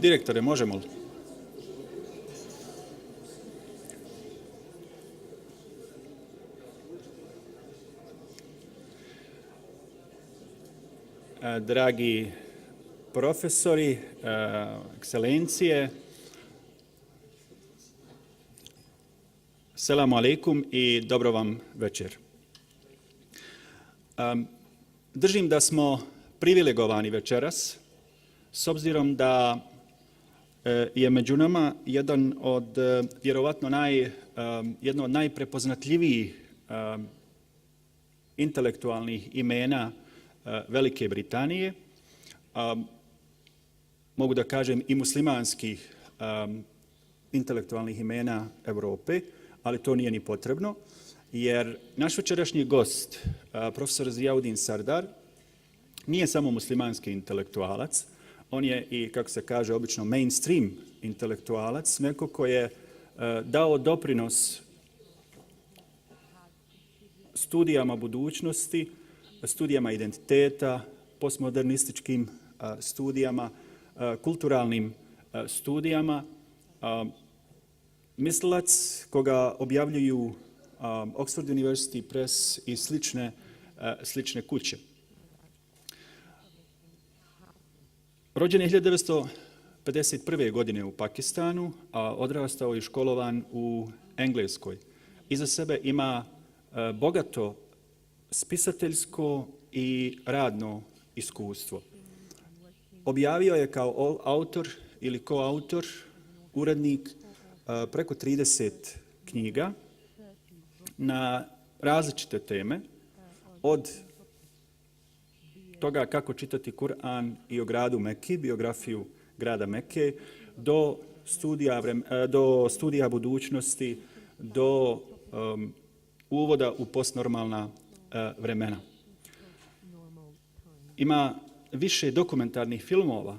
Direktore, možemo li? Dragi profesori, ekscelencije, selamu alaikum i dobro vam večer. Držim da smo privilegovani večeras, s obzirom da je među nama jedno od najprepoznatljivijih intelektualnih imena Velike Britanije, mogu da kažem i muslimanskih intelektualnih imena Evrope, ali to nije ni potrebno, jer naš večerašnji gost, profesor Ziauddin Sardar, nije samo muslimanski intelektualac, on je i, kako se kaže obično, mainstream intelektualac, neko ko je dao doprinos studijama budućnosti, studijama identiteta, postmodernističkim studijama, kulturalnim studijama. Mislilac koga objavljuju Oxford University Press i slične kuće. Rođen je 1951. godine u Pakistanu, a odrastao i školovan u Engleskoj. Iza sebe ima bogato spisateljsko i radno iskustvo. Objavio je kao autor ili koautor, urednik, preko 30 knjiga na različite teme, od toga kako čitati Kur'an i o gradu Meki, biografiju grada Meke, do studija budućnosti, do uvoda u postnormalna vremena. Ima više dokumentarnih filmova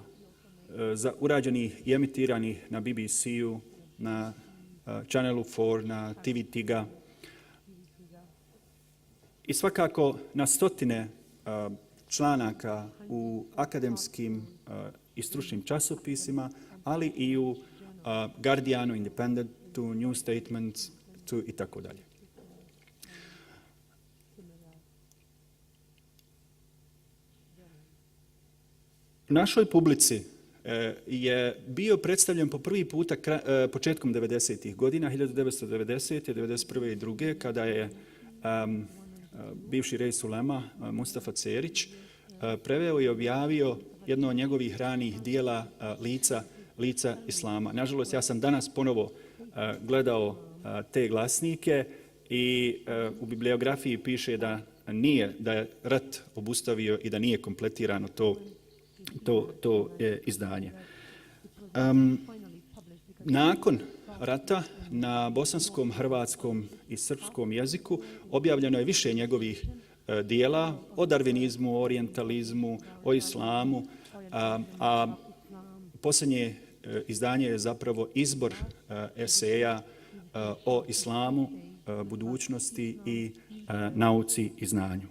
urađenih i emitiranih na BBC-u, na Channelu 4, na TV Tiga i svakako na stotine članaka u akademskim i stručnim časopisima, ali i u Guardianu, Independentu, New Statementu i tako dalje. U našoj publici je bio predstavljen po prvi puta početkom 90. godina, 1990. 1991. i 1992. kada je bivši reis ulema Mustafa Cerić preveo i objavio jedno od njegovih ranih dijela Lica islama. Nažalost, ja sam danas ponovo gledao te glasnike i u bibliografiji piše da je rat obustavio i da nije kompletirano to izdanje. Nakon rata na bosanskom, hrvatskom i srpskom jeziku objavljeno je više njegovih dijela o darvinizmu, o orijentalizmu, o islamu, a posljednje izdanje je zapravo izbor eseja o islamu, budućnosti i nauci i znanju.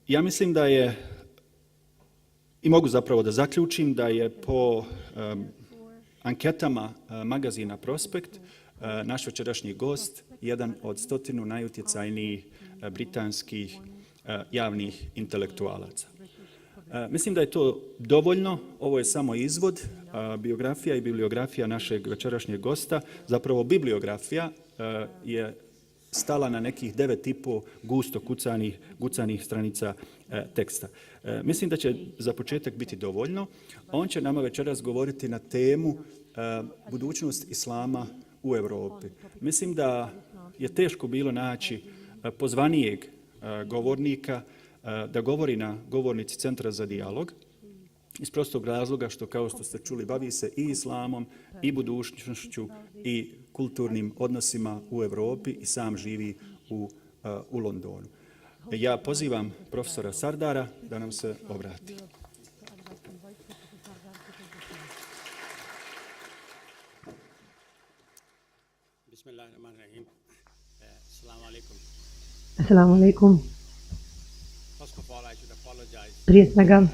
Ja mislim da je, i mogu zapravo da zaključim, da je po anketama magazina Prospekt naš večerašnji gost jedan od 100 najutjecajnijih britanskih javnih intelektualaca. Mislim da je to dovoljno, ovo je samo izvod, biografija i bibliografija našeg večerašnjeg gosta. Zapravo bibliografija je stala na nekih 9,5 gusto kucanih stranica teksta. Mislim da će za početak biti dovoljno. On će nama večeras govoriti na temu budućnost islama u Evropi. Mislim da je teško bilo naći pozvanijeg govornika da govori na govornici Centra za dijalog, iz prostog razloga što, kao što ste čuli, bavi se i islamom, i budućnošću, i kulturnim odnosima u Evropi i sam živi u Londonu. Ja pozivam profesora Sardara da nam se obrati. Bismillahirrahmanirrahim. Assalamu alaikum. Assalamu alaikum. Prije svega,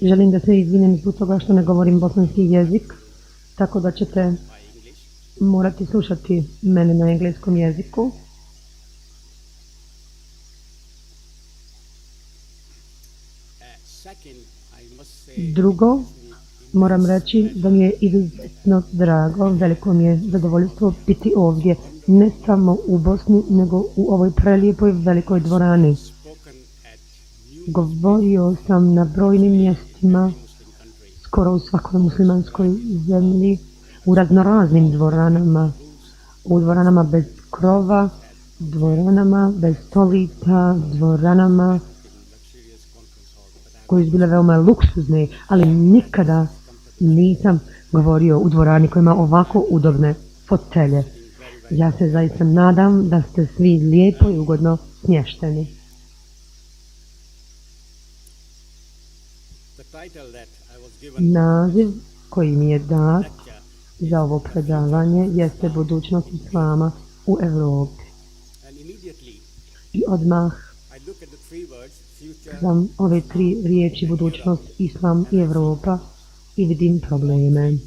Želim da se izvinem zbog toga što ne govorim bosanski jezik, tako da ćete morati slušati mene na engleskom jeziku. Drugo, moram reći da mi je izuzetno drago, veliko mi je zadovoljstvo biti ovdje, ne samo u Bosni, nego u ovoj prelijepoj velikoj dvorani. Govorio sam na brojnim mjestima, skoro u svakoj muslimanskoj zemlji, u raznoraznim dvoranama, u dvoranama bez krova, dvoranama bez stolica, dvoranama koje su bile veoma luksuzne, ali nikada nisam govorio u dvorani koja ima ovako udobne fotelje. Ja se zaista nadam da ste svi lijepo i ugodno smješteni. Naziv koji mi je dat za ovo predavanje jeste Budućnost islama u Evropi. I odmah sam ove tri riječi budućnost, islam i Evropa i vidim probleme.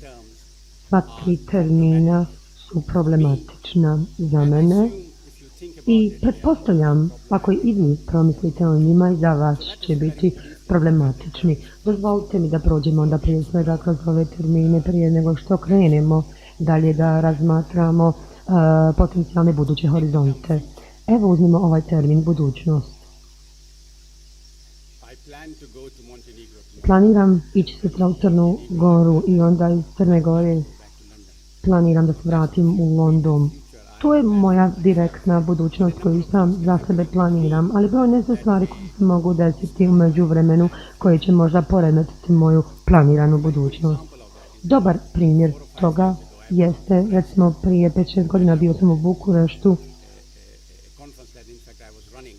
Sva tri termina su problematična za mene i pretpostavljam, ako i vi promislite o njima, i za vas će biti problematični. Dozvolite mi da prođemo onda prije svega kroz ove termine prije nego što krenemo dalje da razmatramo potencijalne buduće horizonte. Evo uzmimo ovaj termin budućnost. Planiram ići sutra u Crnu Goru i onda iz Crne Gore planiram da se vratim u London. To je moja direktna budućnost koju sam za sebe planiram, ali brojne su stvari koje se mogu desiti u međuvremenu koje će možda poremetiti moju planiranu budućnost. Dobar primjer toga jeste, recimo prije 5-6 godina bio sam u Bukureštu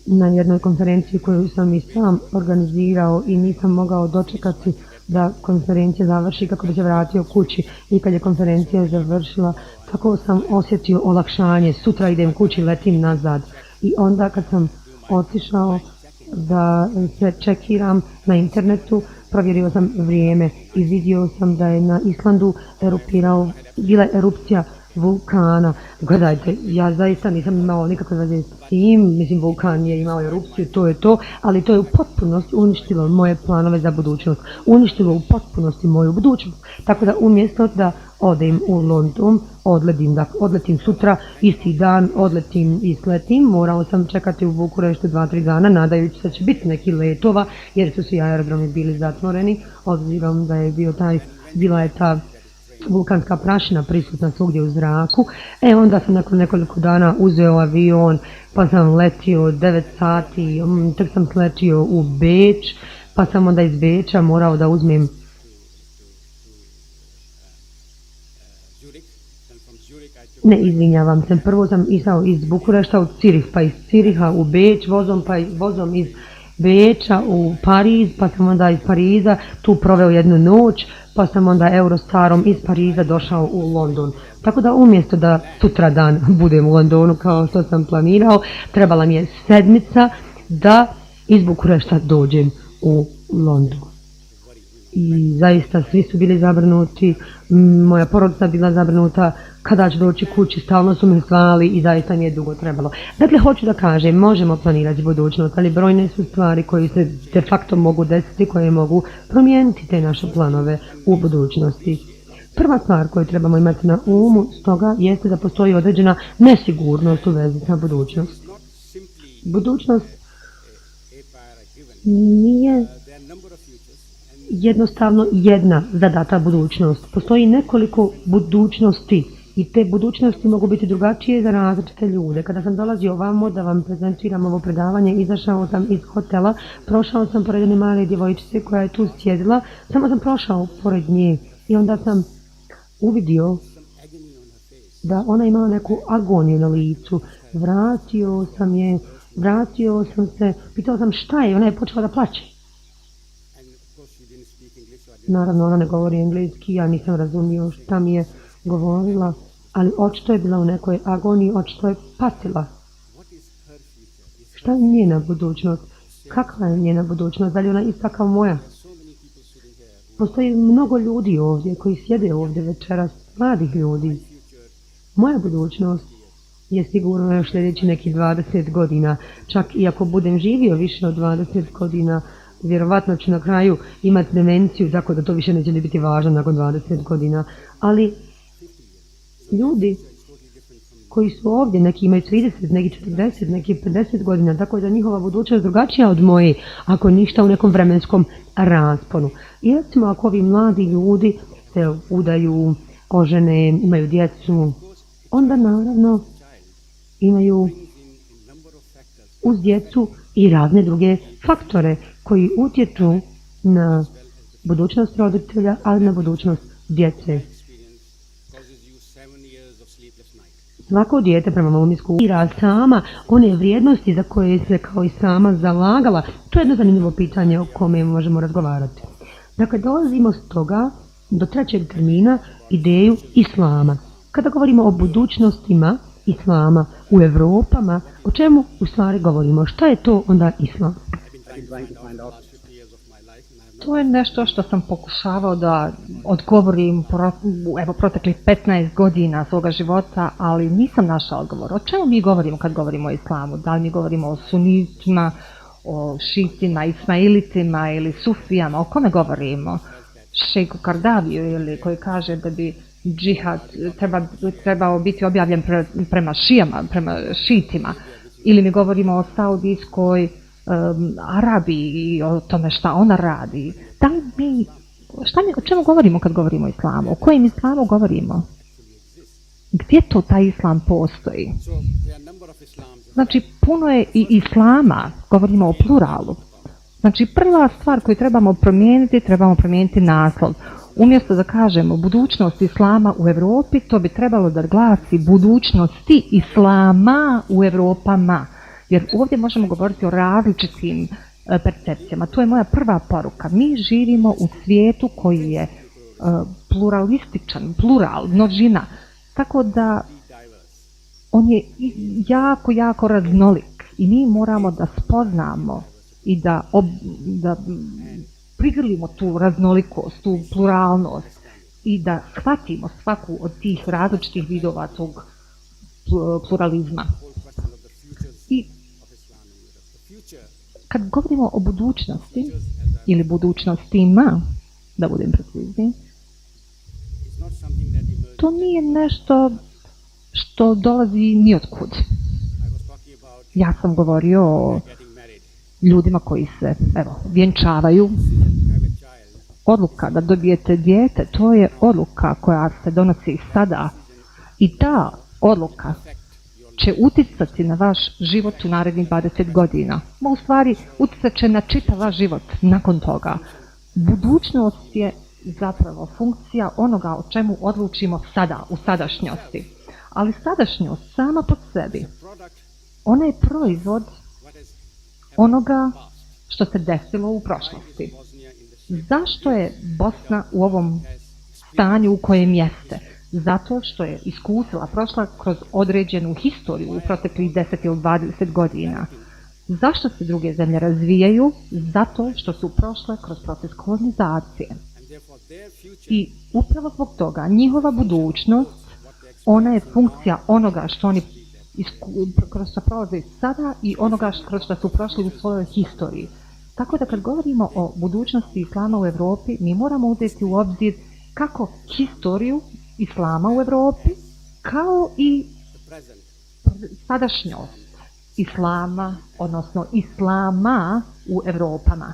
na jednoj konferenciji koju sam i sam organizirao i nisam mogao dočekati da konferencija završi kako bi se vratio kući. I kad je konferencija završila, tako sam osjetio olakšanje. Sutra idem kući, letim nazad. I onda kad sam otišao da se čekiram na internetu, provjerio sam vrijeme i vidio sam da je na Islandu bila erupcija vulkana. Gledajte, ja zaista nisam imao nikakve veze s tim, mislim vulkan je imao erupciju, to je to, ali to je u potpunosti uništilo moje planove za budućnost, uništilo u potpunosti moju budućnost, tako da umjesto da odem u London, odletim sutra, isti dan, odletim i sletim, morao sam čekati u Bukureštu 2-3 dana, nadajući da će biti neki letova, jer su svi aerodromi bili zatvoreni, obzirom da je bila je ta vulkanska prašina prisutna svugdje u zraku. Onda sam nakon nekoliko dana uzeo avion, pa sam letio 9 sati, tek sam sletio u Beč, pa sam onda iz Beča morao da uzmem izvinjavam se, prvo sam išao iz Bukurešta u Cirih, pa iz Ciriha u Beč, vozom iz Beča u Pariz, pa sam onda iz Pariza tu proveo jednu noć, pa sam onda Eurostarom iz Pariza došao u London. Tako da umjesto da sutra dan budem u Londonu kao što sam planirao, trebala mi je sedmica da iz Bukurešta dođem u London. I zaista svi su bili zabrinuti, moja porodica bila zabrinuta kada ću doći kući, stalno su me zvali i zaista mi je dugo trebalo. Dakle, hoću da kažem, možemo planirati budućnost, ali brojne su stvari koje se de facto mogu desiti, koje mogu promijeniti te naše planove u budućnosti. Prva stvar koju trebamo imati na umu stoga jeste da postoji određena nesigurnost u vezi sa budućnosti. Budućnost nije jednostavno jedna zadata budućnost. Postoji nekoliko budućnosti i te budućnosti mogu biti drugačije za različite ljude. Kada sam dolazio ovamo da vam prezentiram ovo predavanje, izašao sam iz hotela, prošao sam pored jedne male djevojčice koja je tu sjedila, samo sam prošao pored nje i onda sam uvidio da ona imala neku agoniju na licu. Vratio sam se, pitao sam šta je, ona je počela da plače. Naravno, ona ne govori engleski, ja nisam razumio šta mi je govorila, ali očito je bila u nekoj agoniji, očito je patila. Šta je njena budućnost? Kakva je njena budućnost? Da li ona ista kao moja? Postoji mnogo ljudi ovdje koji sjede ovdje večeras, mladih ljudi. Moja budućnost je sigurno još sljedeći nekih 20 godina. Čak i ako budem živio više od 20 godina, vjerovatno ću na kraju imati demenciju, tako da to više neće ni biti važno nakon 20 godina. Ali ljudi koji su ovdje, neki imaju 30, neki 40, neki 50 godina, tako da njihova budućnost drugačija od moje, ako ništa u nekom vremenskom rasponu. I recimo ako ovi mladi ljudi se udaju, ožene, imaju djecu, onda naravno imaju uz djecu i razne druge faktore koji utječu na budućnost roditelja, ali na budućnost djece. Svako dijete prema mom iskustvu sama one vrijednosti za koje se kao i sama zalagala. To je jedno zanimljivo pitanje o kome možemo razgovarati. Dakle, dolazimo s toga do trećeg termina ideju islama. Kada govorimo o budućnostima islama u Evropama, o čemu u stvari govorimo? Šta je to onda islam? To je nešto što sam pokušavao da odgovorim proteklih 15 godina svoga života, ali nisam našao odgovor. O čemu mi govorimo kad govorimo o islamu? Da li mi govorimo o sunitima, o šitima, ismailitima ili sufijama? O kome govorimo? Šejku Kardaviju ili koji kaže da bi džihad trebao biti objavljen prema šijama, prema šitima? Ili mi govorimo o Saudijskoj Arabiji i o tome šta ona radi. O čemu govorimo kad govorimo o islamu? O kojem islamu govorimo? Gdje to taj islam postoji? Znači, puno je i islama, govorimo o pluralu. Znači, prva stvar koju trebamo promijeniti naslov. Umjesto da kažemo budućnost islama u Evropi, to bi trebalo da glasi budućnosti islama u Evropama. Jer ovdje možemo govoriti o različitim percepcijama. To je moja prva poruka. Mi živimo u svijetu koji je pluralističan, plural, množina. Tako da on je jako, jako raznolik. I mi moramo da spoznamo i da prigrlimo tu raznolikost, tu pluralnost i da shvatimo svaku od tih različitih vidova tog pluralizma. I kad govorimo o budućnosti ili budućnostima, da budem precizniji, to nije nešto što dolazi nijotkud. Ja sam govorio o ljudima koji se, vjenčavaju. Odluka da dobijete dijete, to je odluka koja se donosi sada. I ta odluka će uticati na vaš život u narednih 20 godina. U stvari, uticat će na čitav vaš život nakon toga. Budućnost je zapravo funkcija onoga o čemu odlučimo sada, u sadašnjosti. Ali sadašnjost sama po sebi, ona je proizvod onoga što se desilo u prošlosti. Zašto je Bosna u ovom stanju u kojem jeste? Zato što je iskusila, prošla kroz određenu historiju u proteklih 10 ili 20 godina. Zašto se druge zemlje razvijaju? Zato što su prošle kroz proces kolonizacije. I upravo zbog toga njihova budućnost, ona je funkcija onoga što oni kroz što prolaze sada i onoga kroz što su prošli u svojoj historiji. Tako da kad govorimo o budućnosti islama u Evropi, mi moramo uzeti u obzir kako historiju islama u Evropi, kao i sadašnjost islama, odnosno islama u Evropama.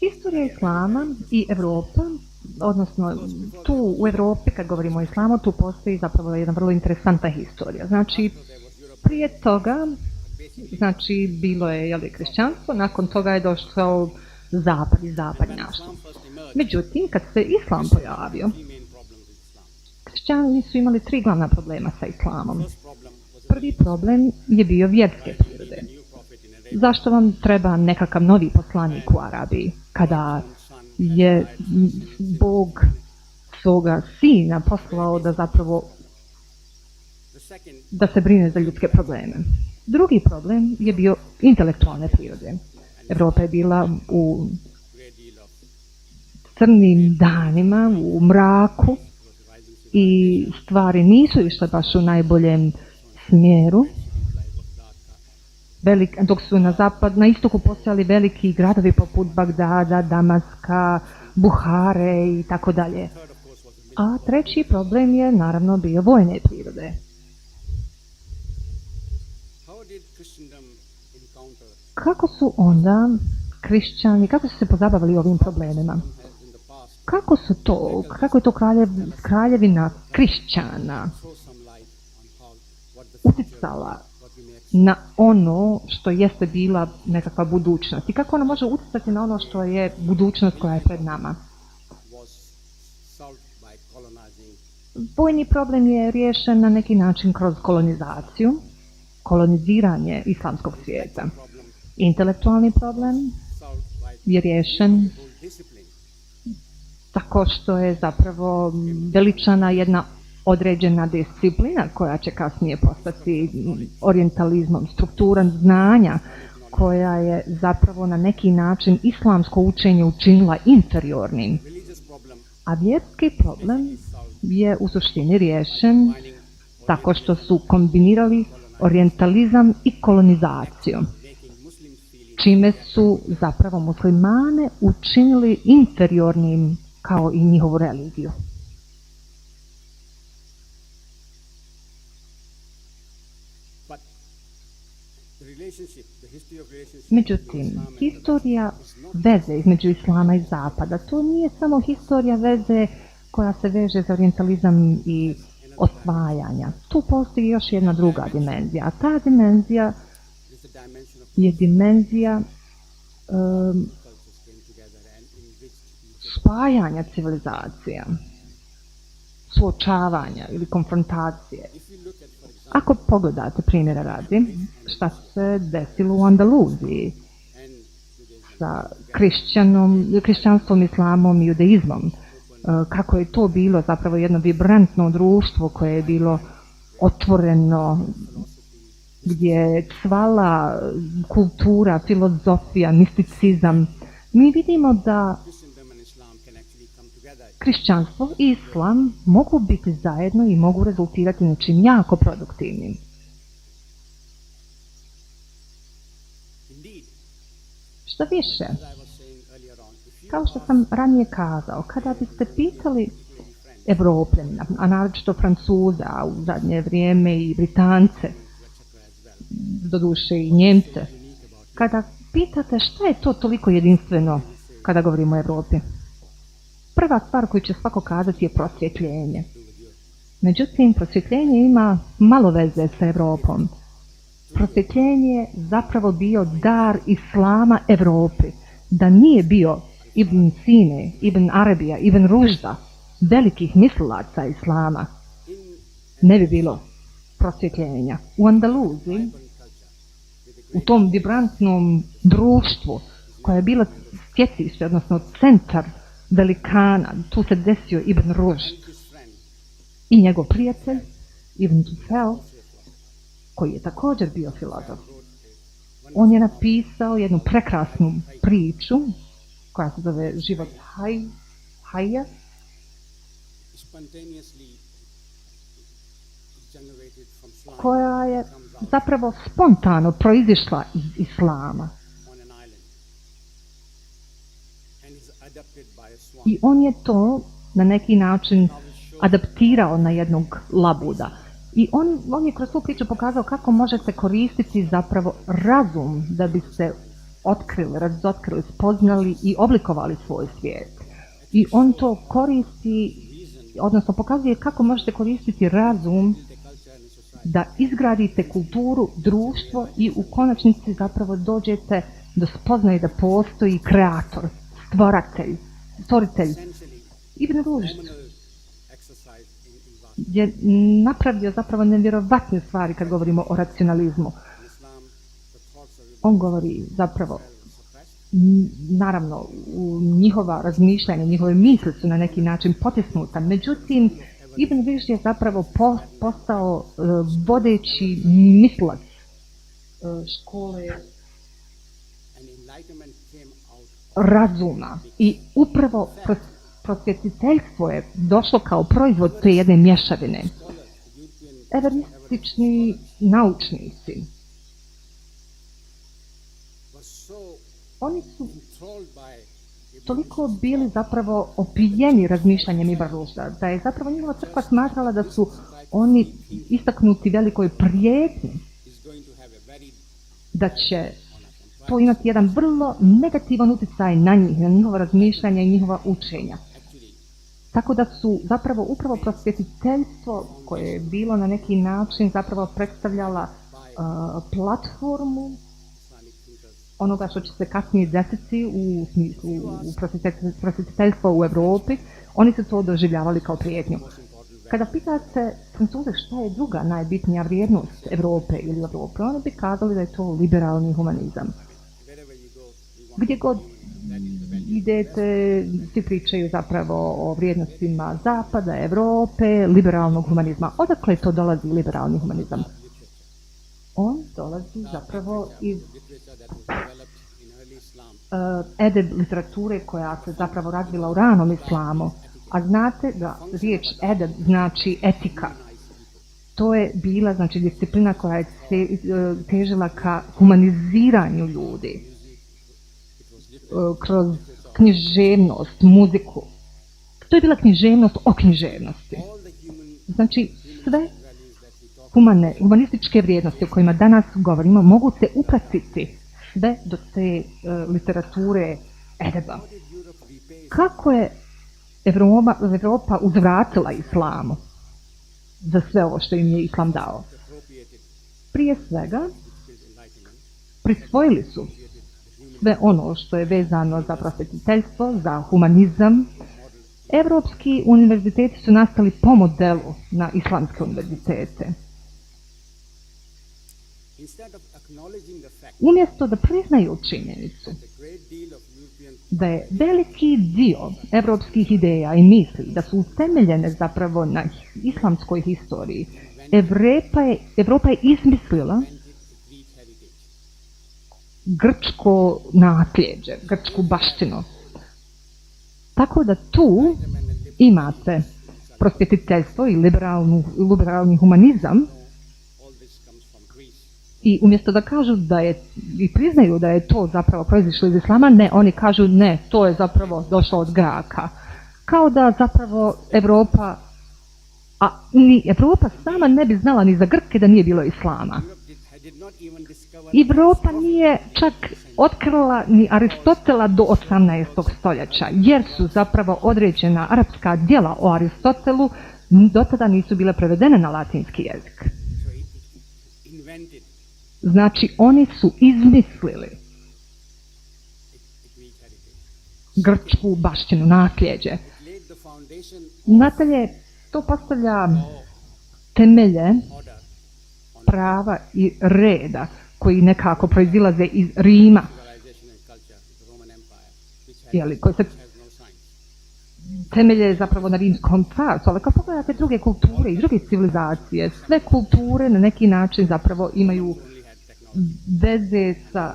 Historija islama i Evropa, odnosno tu u Evropi kad govorimo o islamu, tu postoji zapravo jedna vrlo interesantna historija. Znači, prije toga, bilo je kršćanstvo, nakon toga je došao zapad i zapadnjaštvo. Međutim, kad se islam pojavio, kršćani su imali 3 glavna problema sa islamom. Prvi problem je bio vjerske prirode. Zašto vam treba nekakav novi poslanik u Arabiji, kada je Bog svoga sina poslao da zapravo da se brine za ljudske probleme? Drugi problem je bio intelektualne prirode. Evropa je bila u crnim danima, u mraku i stvari nisu išle baš u najboljem smjeru. Dok su na istoku postojali veliki gradovi poput Bagdada, Damaska, Buhare i tako dalje. A treći problem je naravno bio vojne prirode. Kako su onda kršćani, kako su se pozabavili ovim problemima? Kako je to kraljevina kršćana utjecala na ono što jeste bila nekakva budućnost i kako ona može utjecati na ono što je budućnost koja je pred nama? Vojni problem je riješen na neki način kroz kolonizaciju, koloniziranje islamskog svijeta. Intelektualni problem je riješen tako što je zapravo veličana jedna određena disciplina koja će kasnije postati orijentalizmom, struktura znanja koja je zapravo na neki način islamsko učenje učinila inferiornim. A vjerski problem je u suštini riješen tako što su kombinirali orijentalizam i kolonizaciju, čime su zapravo muslimane učinili inferiornim kao i njihovu religiju. Međutim, historija veze između islama i zapada, to nije samo historija veze koja se veže za orijentalizam i osvajanja. Tu postoji još jedna druga dimenzija, a ta dimenzija je dimenzija spajanja civilizacija, suočavanja ili konfrontacije. Ako pogledate primjera radi, šta se desilo u Andaluziji sa kršćanstvom, islamom i judaizmom, kako je to bilo zapravo jedno vibrantno društvo koje je bilo otvoreno, gdje je cvala kultura, filozofija, misticizam. Mi vidimo da kršćanstvo i islam mogu biti zajedno i mogu rezultirati nečim jako produktivnim. Što više, kao što sam ranije kazao, kada biste pitali Evropljana, a naročito Francuza, a u zadnje vrijeme i Britance, doduše i Njemce, kada pitate šta je to toliko jedinstveno kada govorimo o Evropi, prva stvar koju će svako kazati je prosvjetljenje. Međutim, prosvjetljenje ima malo veze sa Evropom. Prosvjetljenje je zapravo bio dar islama Evropi. Da nije bio Ibn Sine, Ibn Arabija, Ibn Ružda, velikih mislilaca islama, ne bi bilo prosvjetljenja. U Andaluziji, u tom vibrantnom društvu koje je bilo stjecište, odnosno centar velikana, tu se desio Ibn Ružd i njegov prijatelj Ibn Tufel, koji je također bio filozof. On je napisao jednu prekrasnu priču koja se zove Život Hajja, koja je zapravo spontano proizišla iz islama. I on je to na neki način adaptirao na jednog labuda. I on je kroz tu priču pokazao kako možete koristiti zapravo razum da biste otkrili, razotkrili, spoznali i oblikovali svoj svijet. I on to koristi, odnosno pokazuje kako možete koristiti razum da izgradite kulturu, društvo i u konačnici zapravo dođete do spoznaje da postoji kreator, stvoritelj. Ibn Ružd je napravio zapravo nevjerovatne stvari kad govorimo o racionalizmu. On govori zapravo, naravno, njihova razmišljanja, njihove misli su na neki način potisnuta. Međutim, Ibn Ružd je zapravo postao vodeći mislac škole and enlightenment came out of razuma i upravo prosvjetiteljstvo je došlo kao proizvod te jedne mješavine. Everistični naučnici, was so oni su enthralled by toliko bili zapravo opijeni razmišljanjem Ibn Rušda, da je zapravo njihova crkva smatrala da su oni istaknuti velikoj prijetnji, is going to have a very da će to imati jedan vrlo negativan utjecaj na njih, na njihovo razmišljanje i njihova učenja. Tako da su zapravo upravo prosvjetiteljstvo koje je bilo na neki način zapravo predstavljala platformu onoga što će se kasnije desiti u smislu prosvjetiteljstva u Evropi, oni su to doživljavali kao prijetnju. Kada pitate Francuze šta je druga najbitnija vrijednost Evrope ili Evrope, oni bi kazali da je to liberalni humanizam. Gdje god idete, svi pričaju zapravo o vrijednostima Zapada, Evrope, liberalnog humanizma. Odakle to dolazi liberalni humanizam? On dolazi zapravo iz edeb literature koja se zapravo razvila u ranom islamu. A znate da riječ edeb znači etika. To je bila znači disciplina koja je težila ka humaniziranju ljudi kroz književnost, muziku. To je bila književnost o književnosti. Znači sve humanističke vrijednosti o kojima danas govorimo mogu se upratiti sve do te literature edeba. Kako je Evropa uzvratila islamu za sve ovo što im je islam dao? Prije svega, prisvojili su sve ono što je vezano za prosvjetiteljstvo, za humanizam. Evropski univerziteti su nastali po modelu na islamske univerzitete. Umjesto da priznaju činjenicu da je veliki dio evropskih ideja i misli da su utemeljene zapravo na islamskoj historiji, Evropa je izmislila grčko nasljeđe, grčku baštinu. Tako da tu imate prosvjetiteljstvo i liberalni humanizam i umjesto da kažu da je i priznaju da je to zapravo proizišlo iz islama, ne, oni kažu ne, to je zapravo došlo od Graka. Kao da zapravo Evropa, a ni Evropa sama ne bi znala ni za Grke da nije bilo islama. Evropa nije čak otkrila ni Aristotela do 18. stoljeća, jer su zapravo određena arapska djela o Aristotelu do tada nisu bile prevedene na latinski jezik. Znači, oni su izmislili grčku baštinu, nasljeđe. Nadalje, to postavlja temelje prava i reda koji nekako proizilaze iz Rima, koji se temelje zapravo na rimskom carstvu, ali kad pogledate druge kulture i druge civilizacije, sve kulture na neki način zapravo imaju veze sa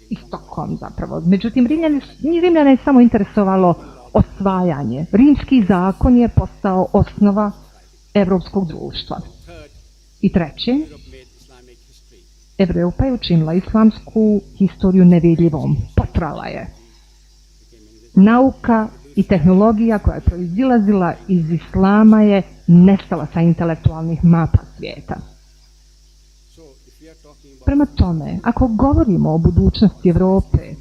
istokom zapravo. Međutim, Rimljane je samo interesovalo osvajanje. Rimski zakon je postao osnova evropskog društva. I treće, Evropa je učinila islamsku historiju nevidljivom, potrala je. Nauka i tehnologija koja je proizilazila iz islama je nestala sa intelektualnih mapa svijeta. Prema tome, ako govorimo o budućnosti Evrope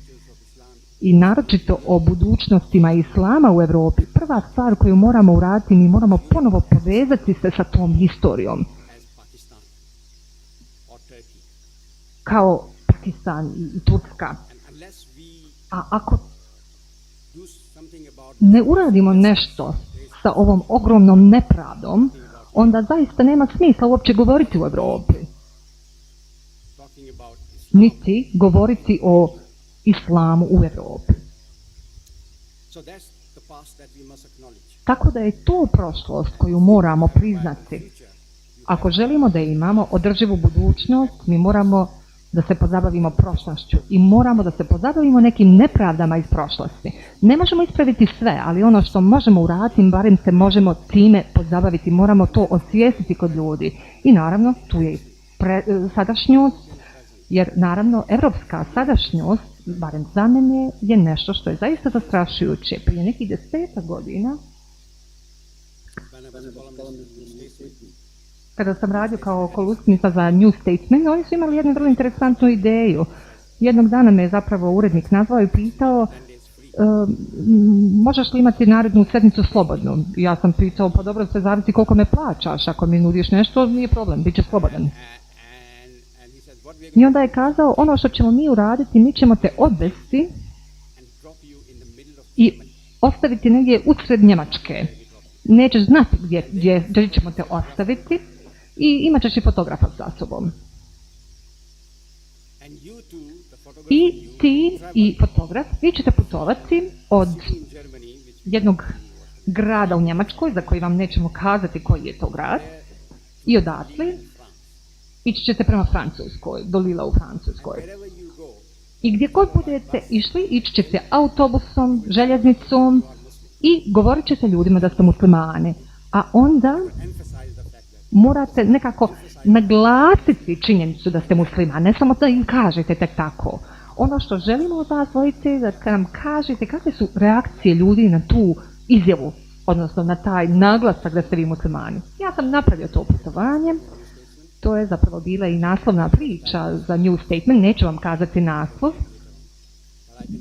i naročito o budućnostima islama u Evropi, prva stvar koju moramo uraditi, mi moramo ponovo povezati se sa tom historijom. Kao Pakistan i Turska. A ako ne uradimo nešto sa ovom ogromnom nepravdom, onda zaista nema smisla uopće govoriti o Evropi. Niti govoriti o islamu u Evropi. Tako da je to prošlost koju moramo priznati. Ako želimo da imamo održivu budućnost, mi moramo da se pozabavimo prošlošću i moramo da se pozabavimo nekim nepravdama iz prošlosti. Ne možemo ispraviti sve, ali ono što možemo uraditi, barem se možemo time pozabaviti, moramo to osvijestiti kod ljudi. I naravno, tu je i sadašnjost, jer naravno, evropska sadašnjost, barem za mene, je nešto što je zaista zastrašujuće. Prije nekih 10 godina, kada sam radio kao kolumnista za New Statesman, oni su imali jednu vrlo interesantnu ideju. Jednog dana me je zapravo urednik nazvao i pitao možeš li imati narednu sedmicu slobodnu? Ja sam pitao, pa dobro, sve zavisi koliko me plaćaš, ako mi nudiš nešto, nije problem, bit će slobodan. I onda je kazao, ono što ćemo mi uraditi, mi ćemo te odvesti i ostaviti negdje usred Njemačke. Nećeš znati gdje ćemo te ostaviti i imat ćeš i fotografa sa sobom. I ti i fotograf, vi ćete putovati od jednog grada u Njemačkoj, za koji vam nećemo kazati koji je to grad, i odatle ići ćete prema Francuskoj, do Lila u Francuskoj. I gdje god budete išli, ići ćete autobusom, željeznicom i govorit ćete ljudima da ste muslimani. A onda morate nekako naglasiti činjenicu da ste muslimani, ne samo da im kažete tek tako. Ono što želimo od vas dvojice, da nam kažete kakve su reakcije ljudi na tu izjavu, odnosno na taj naglasak da ste vi muslimani. Ja sam napravio to putovanje, to je zapravo bila i naslovna priča za New Statement, neću vam kazati naslov,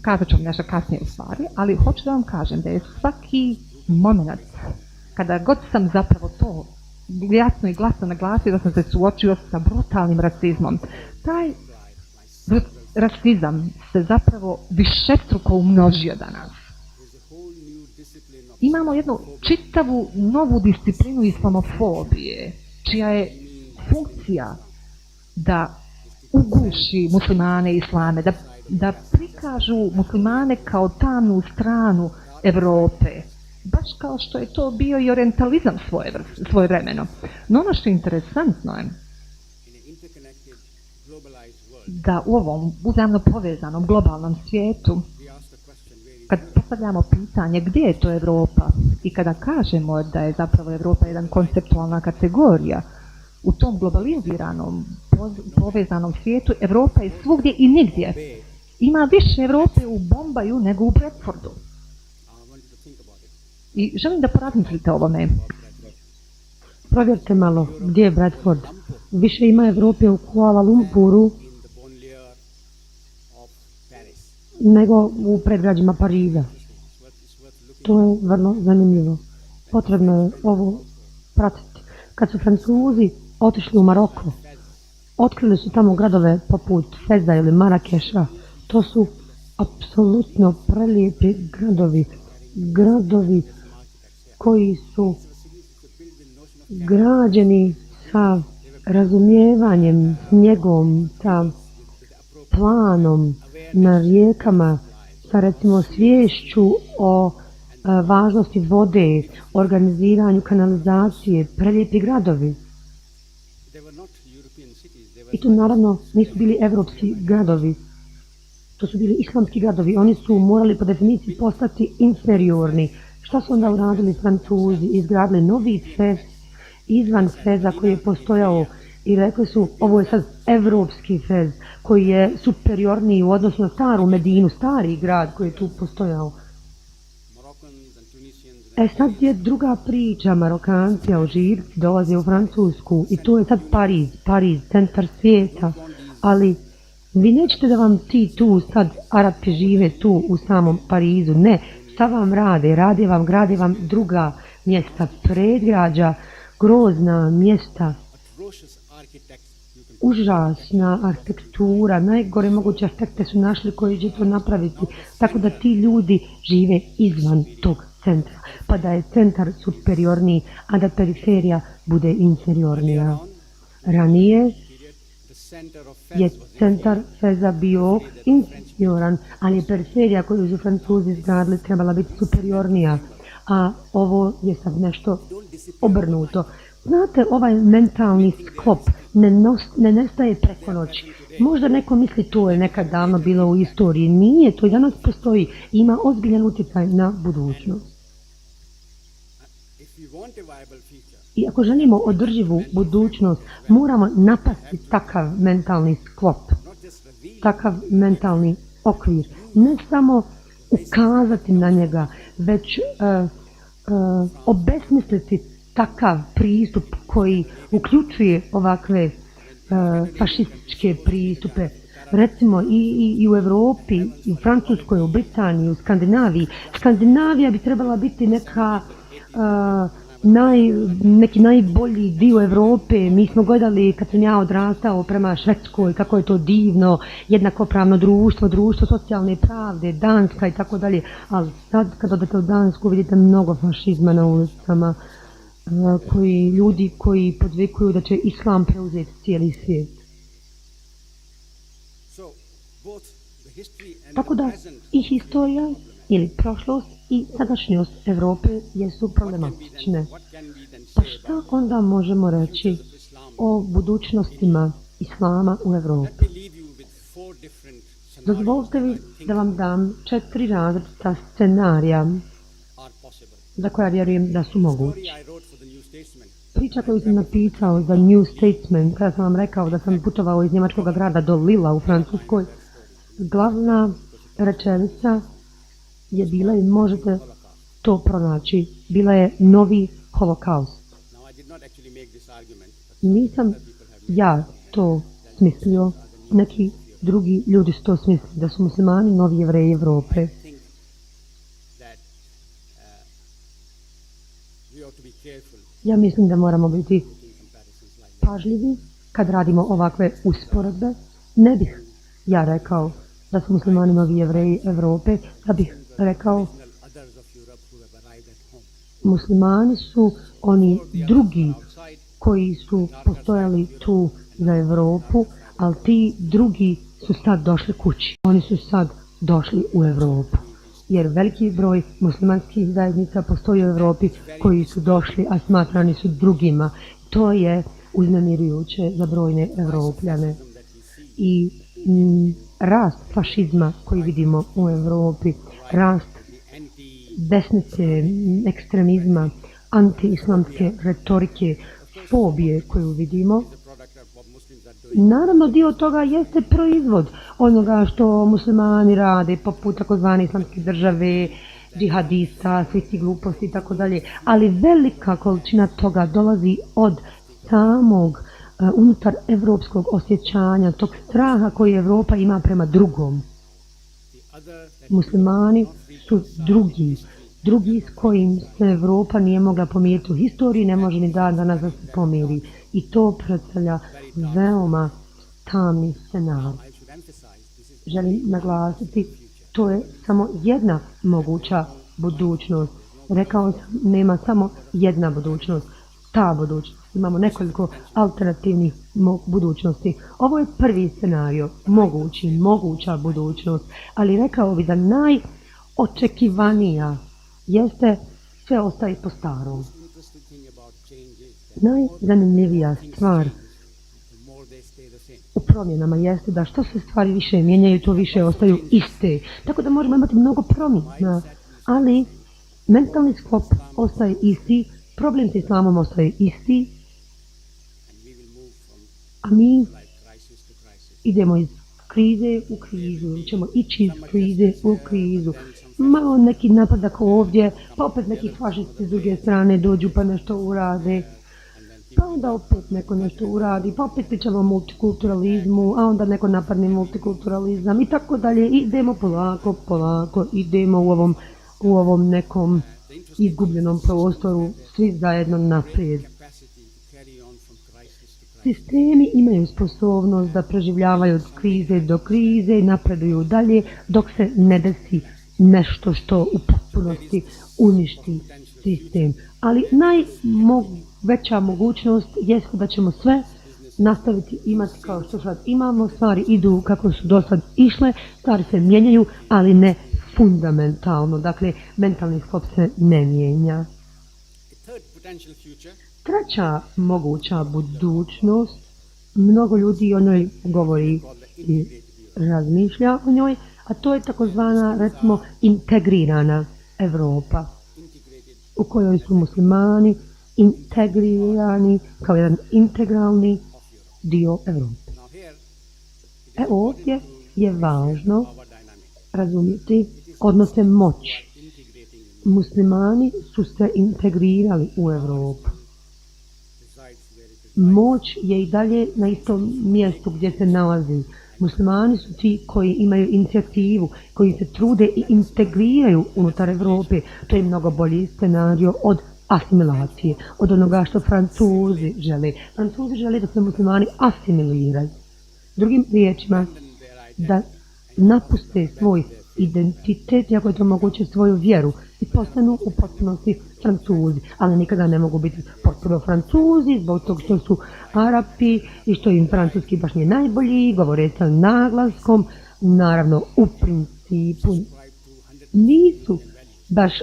kazat ću vam nešto kasnije u stvari, ali hoću da vam kažem da je svaki moment, kada god sam zapravo to jasno i glasno naglasio da sam se suočio sa brutalnim rasizmom, taj rasizam se zapravo višestruko umnožio danas. Imamo jednu čitavu novu disciplinu islamofobije, čija je funkcija da uguši muslimane i islame, da prikažu muslimane kao tamnu stranu Evrope, baš kao što je to bio i orientalizam svojevremeno. No ono što je interesantno je da u ovom uzajamno povezanom globalnom svijetu, kad postavljamo pitanje gdje je to Evropa i kada kažemo da je zapravo Evropa jedan konceptualna kategorija, u tom globaliziranom, povezanom svijetu Evropa je svugdje i nigdje. Ima više Evrope u Bombaju nego u Bradfordu. I želim da porazmislite o ovome. Provjerite malo gdje je Bradford. Više ima Evrope u Kuala Lumpuru nego u predgrađima Pariza. To je vrlo zanimljivo. Potrebno je ovo pratiti. Kad su Francuzi otišli u Maroko, otkrili su tamo gradove poput Feza ili Marakeša. To su apsolutno prelijepi gradovi. Gradovi koji su građeni sa razumijevanjem, snjegom, sa planom na rijekama, sa recimo sviješću o važnosti vode, organiziranju kanalizacije, prelijepi gradovi. I to naravno nisu bili evropski gradovi, to su bili islamski gradovi, oni su morali po definiciji postati inferiorni. Šta su onda uradili Francuzi? Izgradili novi fez izvan feza koji je postojao i rekli su ovo je sad evropski fez koji je superiorniji u odnosu na staru Medinu, stari grad koji je tu postojao. Sad je druga priča, Marokanci, Alžirci dolaze u Francusku i to je sad Pariz, centar svijeta, ali vi nećete da vam ti tu sad Arapi žive tu u samom Parizu, ne, šta vam grade vam druga mjesta, predgrađa, grozna mjesta, užasna arhitektura, najgore moguće arhitekte su našli koji će to napraviti, tako da ti ljudi žive izvan tog centra, pa da je centar superiorniji, a da periferija bude inferiornija. Ranije je centar feza bio inferioran, ali je periferija koju su Francuzi izgradili trebala biti superiornija, a ovo je sad nešto obrnuto. Znate, ovaj mentalni sklop ne nestaje preko noći. Možda neko misli to je nekad davno bilo u istoriji. Nije, to i danas postoji i ima ozbiljan utjecaj na budućnost. I ako želimo održivu budućnost, moramo napasti takav mentalni sklop, takav mentalni okvir. Ne samo ukazati na njega, već obesmisliti takav pristup koji uključuje ovakve fašističke pristupe. Recimo i u Evropi, i u Francuskoj, u Britaniji, u Skandinaviji. Skandinavija bi trebala biti neki najbolji dio Evrope. Mi smo gledali, kad sam ja odrastao, prema Švedskoj, kako je to divno, jednakopravno društvo, društvo socijalne pravde, Danska i tako dalje. Ali sad kad odete u Dansku vidite mnogo fašizma na ulicama, ljudi koji podvikuju da će islam preuzeti cijeli svijet. Tako da i historija ili prošlost i sadašnjost Evrope jesu problematične. Pa šta onda možemo reći o budućnostima islama u Evropi? Dozvolite mi da vam dam 4 različita scenarija za koja vjerujem da su mogući. Priča koju sam napisao za New Statesman, kada sam vam rekao da sam putovao iz njemačkog grada do Lilla u Francuskoj, glavna rečenica je bila, i možete to pronaći, bila je novi holokaust. Nisam ja to smislio, neki drugi ljudi su to smislili, da su muslimani novi jevreji Evrope. Ja mislim da moramo biti pažljivi kad radimo ovakve usporedbe. Ne bih ja rekao da su muslimani novi jevreji Evrope, da bih rekao muslimani su oni drugi koji su postojali tu za Evropu, ali ti drugi su sad došli kući. Oni su sad došli u Evropu. Jer veliki broj muslimanskih zajednica postoji u Evropi koji su došli, a smatrani su drugima. To je uznemirujuće za brojne Evropljane. I rast fašizma koji vidimo u Evropi, rast desnice, ekstremizma, anti-islamske retorike, fobije koju vidimo, naravno dio toga jeste proizvod onoga što muslimani rade poput takozvane islamske države, džihadista, svih tih gluposti i tako dalje, ali velika količina toga dolazi od samog unutar evropskog osjećanja, tog straha koji Evropa ima prema drugom. Muslimani su drugi s kojim se Evropa nije mogla pomiriti u historiji, ne može ni danas da se pomiri. I to predstavlja veoma tamni scenarij. Želim naglasiti, to je samo jedna moguća budućnost. Rekao sam, nema samo jedna budućnost, ta budućnost. Imamo nekoliko alternativnih budućnosti. Ovo je prvi scenario, moguća budućnost, ali rekao bi da najočekivanija jeste sve ostaje po starom. Najzanimljivija stvar u promjenama jeste da što se stvari više mijenjaju, to više ostaju iste. Tako da možemo imati mnogo promjena, ali mentalni sklop ostaje isti, problem s islamom ostaje isti, a mi idemo iz krize u krizu, ćemo ići iz krize u krizu. Malo neki napadak ovdje, pa opet neki fašisti s druge strane dođu pa nešto urade, pa onda opet neko nešto uradi, pa opet pričamo o multikulturalizmu, a onda neko napadne multikulturalizam i tako dalje. Idemo polako, idemo u ovom nekom izgubljenom prostoru, svi zajedno naprijed. Sistemi imaju sposobnost da preživljavaju od krize do krize i napreduju dalje dok se ne desi nešto što u potpunosti uništi sistem. Ali najveća mogućnost jeste da ćemo sve nastaviti imati kao što sad imamo, stvari idu kako su do sad išle, stvari se mijenjaju, ali ne fundamentalno, dakle mentalni sklop se ne mijenja. third potential future Treća moguća budućnost, mnogo ljudi o njoj govori i razmišlja o njoj, a to je takozvana, recimo, integrirana Evropa, u kojoj su muslimani integrirani kao jedan integralni dio Evrope. now here Ovdje je važno razumjeti odnose moći. Muslimani su se integrirali u Evropu. Moć je i dalje na istom mjestu gdje se nalazi. Muslimani su ti koji imaju inicijativu, koji se trude i integriraju unutar Evrope. To je mnogo bolji scenario od asimilacije, od onoga što Francuzi žele. Francuzi žele da se muslimani asimiliraju. Drugim riječima, da napuste svoj identitet, ako je to moguće, svoju vjeru i postanu u potpunosti Francuzi, ali nikada ne mogu biti potpuno Francuzi zbog toga što su Arapi i što im francuski baš nije najbolji, govore sa naglaskom, naravno u principu nisu baš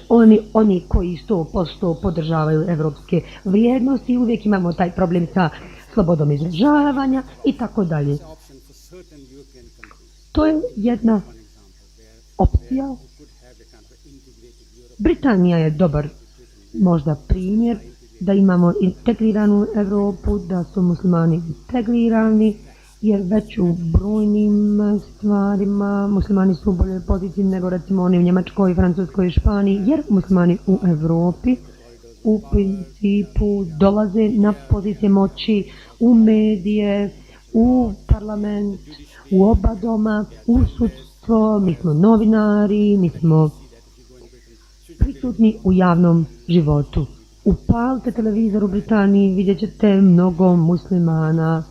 oni koji 100% podržavaju evropske vrijednosti, uvijek imamo taj problem sa slobodom izražavanja i tako dalje. option for certain European countries. To je jedna opcija. Britanija je dobar možda primjer da imamo integriranu Europu, da su muslimani integrirani, jer već u brojnim stvarima muslimani su u boljoj poziciji nego recimo oni u Njemačkoj, Francuskoj i Španiji, jer muslimani u Europi u principu dolaze na pozicije moći, u medije, u parlament, u oba doma, u sudstvo, mi smo novinari, mi smo prisutni u javnom životu. Upalite televizor u Britaniji, vidjet ćete mnogo muslimana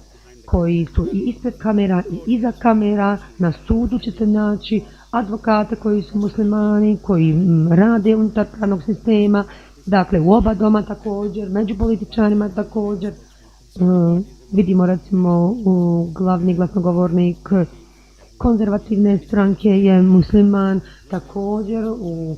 koji su i ispred kamera i iza kamera, na sudu ćete naći advokate koji su muslimani, koji rade unutar pravnog sistema, dakle u oba doma također, među političarima također. Vidimo recimo glavni glasnogovornik konzervativne stranke je musliman, također u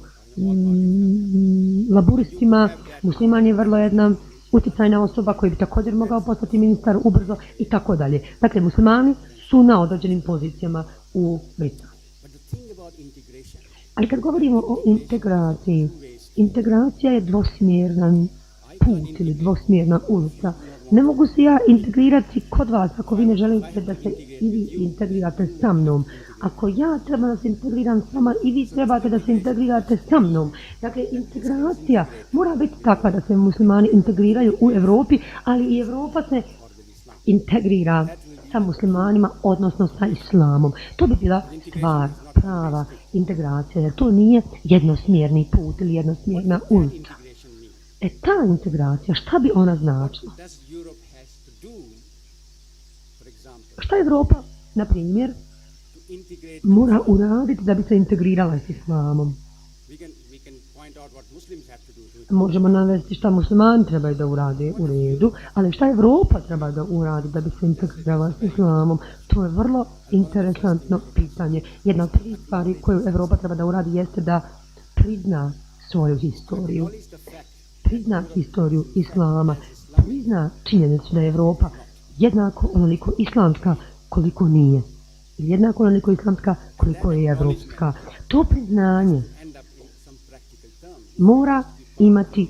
laburistima musliman je vrlo jedna utjecajna osoba koji bi također mogao postati ministar ubrzo i tako dalje. Dakle, muslimani su na određenim pozicijama u Britaniji. Ali kad govorimo o integraciji, integracija je dvosmjeran put ili dvosmjerna ulica. Ne mogu se ja integrirati kod vas ako vi ne želite da se i vi integrirate sa mnom. Ako ja trebam da se integriram s vama i vi trebate da se integrirate sa mnom. Dakle, integracija mora biti takva da se muslimani integriraju u Evropi, ali i Evropa se integrira sa muslimanima, odnosno sa islamom. To bi bila stvar, prava integracija, jer to nije jednosmjerni put ili jednosmjerna ulica. Ta integracija, šta bi ona značila? Šta Evropa, na primjer, mora uraditi da bi se integrirala s islamom? Možemo navesti šta muslimani trebaju da urade u redu, ali šta Evropa treba da uradi da bi se integrirala s islamom? To je vrlo interesantno pitanje. Jedna od prvih stvari koju Evropa treba da uradi jeste da prizna svoju historiju. Prizna historiju islama, prizna činjenicu da je Evropa jednako onoliko islamska koliko nije. Jednako onoliko islamska koliko je evropska. To priznanje mora imati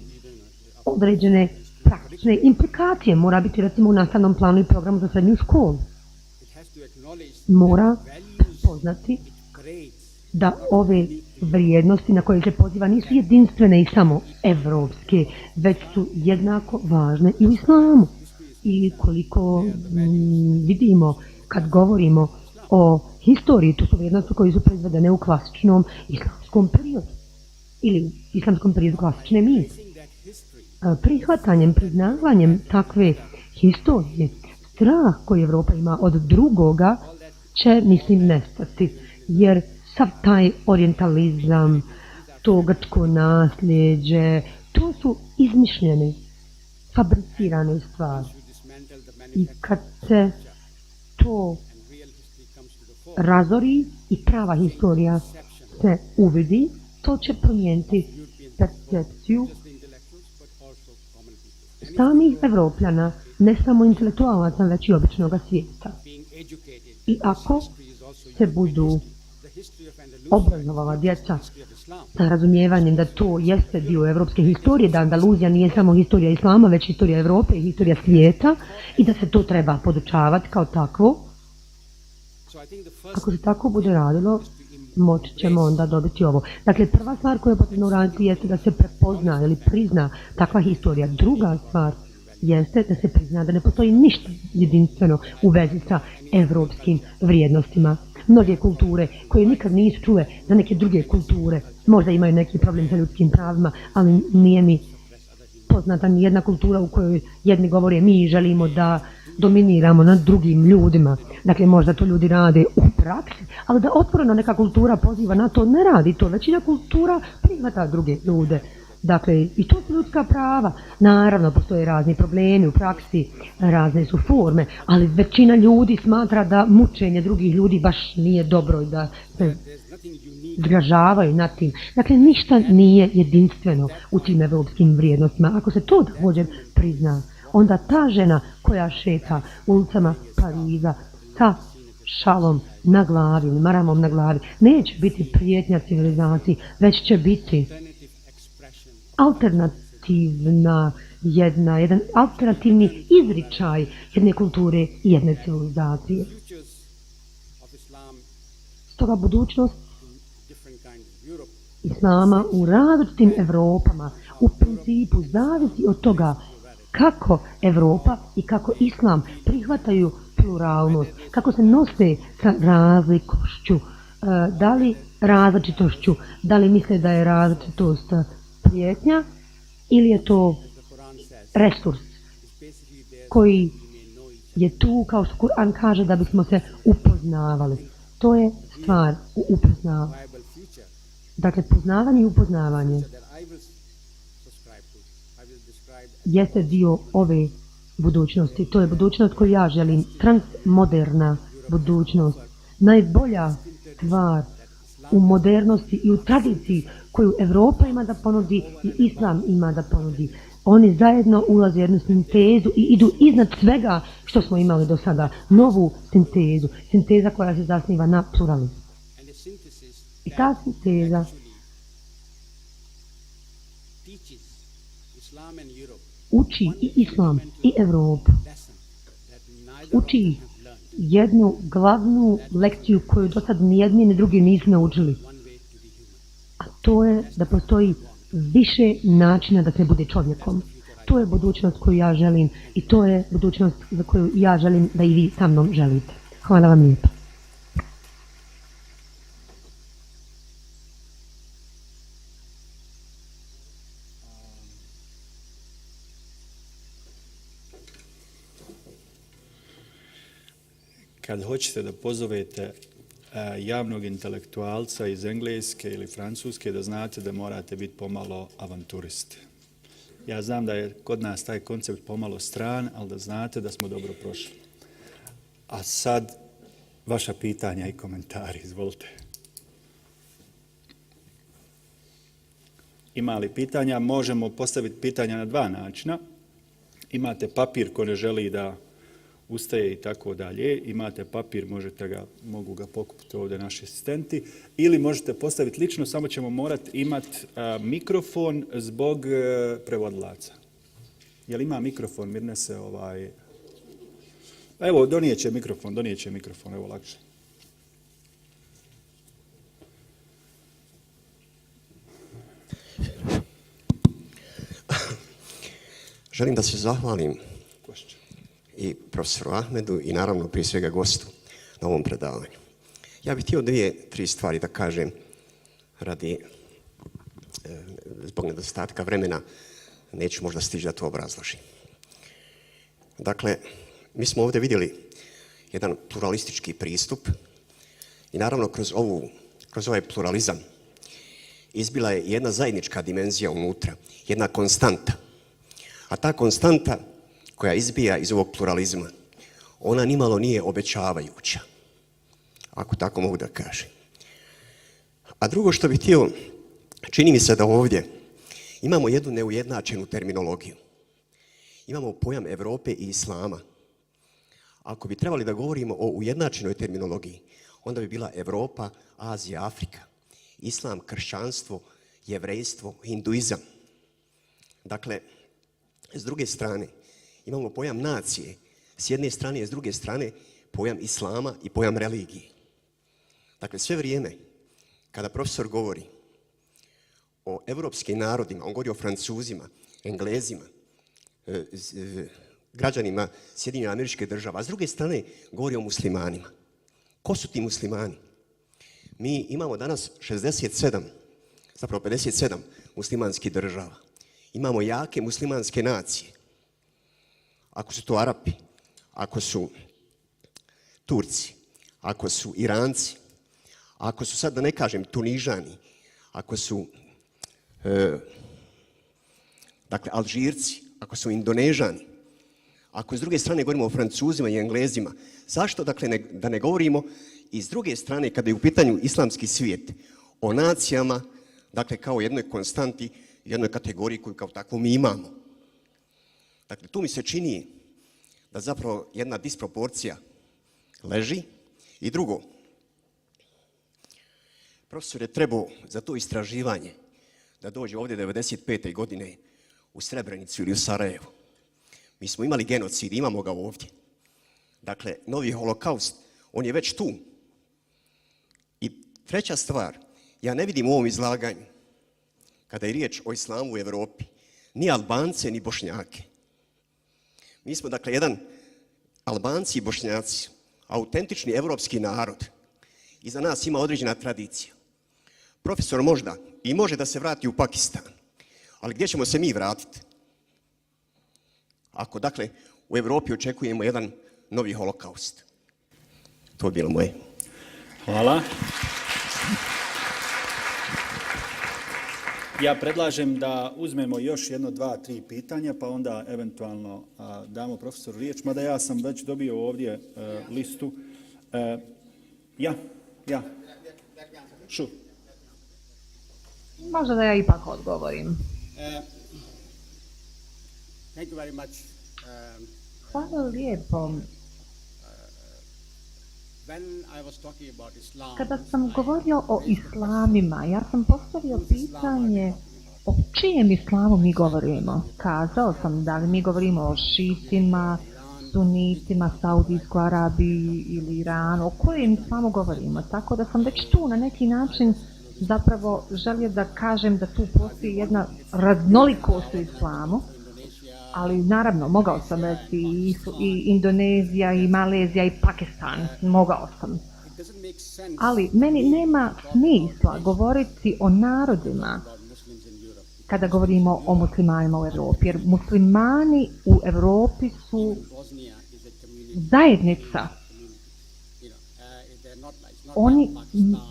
određene praktične implikacije. Mora biti recimo u nastavnom planu i programu za srednju školu. Mora poznati da ove vrijednosti na koje se poziva nisu jedinstvene i samo evropske, već su jednako važne i u islamu. I koliko vidimo kad govorimo o historiji, to su vrijednosti koje su proizvedene u klasičnom islamskom periodu ili islamskom periodu klasične misli. Prihvatanjem, priznavanjem takve historije, strah koji Evropa ima od drugoga će, mislim, nestati, jer sav taj orijentalizam, to grčko nasljeđe, to su izmišljene, fabricirane stvari. I kad se to razori i prava historija se uvidi, to će promijeniti percepciju samih Evropljana, ne samo intelektualaca, već i običnog svijeta. I ako se budu obrazovala djeca sa razumijevanjem da to jeste dio evropske historije, da Andaluzija nije samo historija islama, već historija Evrope i historija svijeta i da se to treba podučavati kao takvo, ako se tako bude radilo, moći ćemo onda dobiti ovo. Dakle, prva stvar koju je potrebno uraditi jeste da se prepozna ili prizna takva historija. Druga stvar jeste da se prizna da ne postoji ništa jedinstveno u vezi sa evropskim vrijednostima. Mnoge kulture koje nikad nisu čule za neke druge kulture možda imaju neki problem sa ljudskim pravima, ali nije mi poznata ni jedna kultura u kojoj jedni govore mi želimo da dominiramo nad drugim ljudima. Dakle, možda to ljudi rade u praksi, ali da otvoreno neka kultura poziva na to, ne radi to. Većina kultura prihvata druge ljude. Dakle, i to su ljudska prava. Naravno, postoje razni problemi u praksi, razne su forme, ali većina ljudi smatra da mučenje drugih ljudi baš nije dobro i da se zgražavaju nad tim. Dakle, ništa nije jedinstveno u tim evropskim vrijednostima. Ako se to također prizna, onda ta žena koja šeta ulicama Pariza sa šalom na glavi ili maramom na glavi neće biti prijetnja civilizaciji, već će biti alternativna jedan alternativni izričaj jedne kulture i jedne civilizacije. Stoga budućnost islama u različitim Evropama u principu zavisi od toga kako Evropa i kako islam prihvataju pluralnost, kako se nose sa razlikošću, da li različitošću, da li misle da je različitost prijetnja ili je to resurs koji je tu, kao što Kur'an kaže, da bismo se upoznavali. To je stvar u upoznavanju. Dakle, poznavanje i upoznavanje jeste dio ove budućnosti. To je budućnost koju ja želim, transmoderna budućnost. Najbolja stvar u modernosti i u tradiciji koju Evropa ima da ponudi i islam ima da ponudi. Oni zajedno ulaze u jednu sintezu i idu iznad svega što smo imali do sada. Novu sintezu. Sinteza koja se zasniva na pluralizmu. I ta sinteza uči i islam i Evropu. Uči jednu glavnu lekciju koju do sad nijedni ni drugi nisu naučili. A to je da postoji više načina da se bude čovjekom. To je budućnost koju ja želim i to je budućnost za koju ja želim da i vi sa mnom želite. Hvala vam lijepa. Kad hoćete da pozovete javnog intelektualca iz Engleske ili Francuske, da znate da morate biti pomalo avanturist. Ja znam da je kod nas taj koncept pomalo stran, ali da znate da smo dobro prošli. A sad, vaša pitanja i komentari, izvolite. Ima li pitanja? Možemo postaviti pitanja na dva načina. Imate papir ko ne želi da ustaje i tako dalje. Imate papir, mogu ga pokupiti ovdje naši asistenti. Ili možete postaviti lično, samo ćemo morati imati mikrofon zbog prevodilaca. Jel ima mikrofon? Mirne se Evo, donijet će mikrofon, evo lakše. Želim da se zahvalim i profesoru Ahmedu i naravno prije svega gostu na ovom predavanju. Ja bih htio 2-3 stvari da kažem zbog nedostatka vremena, neću možda stići da to obrazložim. Dakle, mi smo ovdje vidjeli jedan pluralistički pristup i naravno kroz ovaj pluralizam izbila je jedna zajednička dimenzija unutra, jedna konstanta. A ta konstanta koja izbija iz ovog pluralizma, ona nimalo nije obećavajuća, ako tako mogu da kažem. A drugo što bih htio, čini mi se da ovdje imamo jednu neujednačenu terminologiju. imamo pojam Evrope i islama. Ako bi trebali da govorimo o ujednačenoj terminologiji, onda bi bila Evropa, Azija, Afrika, islam, kršćanstvo, jevrejstvo, hinduizam. Dakle, s druge strane imamo pojam nacije, s jedne strane i s druge strane pojam islama i pojam religije. Dakle, sve vrijeme kada profesor govori o evropskim narodima, on govori o Francuzima, Englezima, građanima Sjedinjenih Američkih Država, a s druge strane govori o muslimanima. Ko su ti muslimani? Mi imamo danas 57 muslimanskih država. Imamo jake muslimanske nacije. Ako su to Arapi, ako su Turci, ako su Iranci, ako su, sad da ne kažem, Tunižani, ako su dakle, Alžirci, ako su Indonežani, ako s druge strane govorimo o Francuzima i Englezima, zašto dakle da ne govorimo i s druge strane kada je u pitanju islamski svijet o nacijama, dakle kao jednoj konstanti, jednoj kategoriji koju kao takvu mi imamo. Dakle, tu mi se čini da zapravo jedna disproporcija leži. I drugo, profesor je trebao za to istraživanje da dođe ovdje 1995. godine u Srebrenicu ili u Sarajevo. Mi smo imali genocid, imamo ga ovdje. Dakle, novi holokaust, on je već tu. I treća stvar, ja ne vidim u ovom izlaganju, kada je riječ o islamu u Evropi, ni Albance, ni Bošnjake. Mi smo, dakle, jedan Albanci i Bošnjaci, autentični evropski narod. Iza nas ima određena tradicija. Profesor možda i može da se vrati u Pakistan, ali gdje ćemo se mi vratiti? Ako, dakle, u Evropi očekujemo jedan novi holokaust. To je bilo moje. Hvala. Ja predlažem da uzmemo još jedno, 2, 3 pitanja, pa onda eventualno damo profesoru riječ, mada ja sam već dobio ovdje listu. Ja. Šu. Možda da ja ipak odgovorim. Thank you very much. Hvala lijepo. When I was talking about Islam, Kada sam govorio o islamima, ja sam postavio pitanje o čijem islamu mi govorimo. Kazao sam da li mi govorimo o šitima, sunitima, Saudijskoj Arabiji ili Iranu, o kojem islamu govorimo. Tako da sam već tu na neki način zapravo želio da kažem da tu postoji jedna raznolikost u islamu, ali naravno mogao sam reći i Indonezija, i Malezija, i Pakistan, mogao sam. Ali meni nema smisla govoriti o narodima kada govorimo o muslimanima u Evropi, jer muslimani u Evropi su zajednica.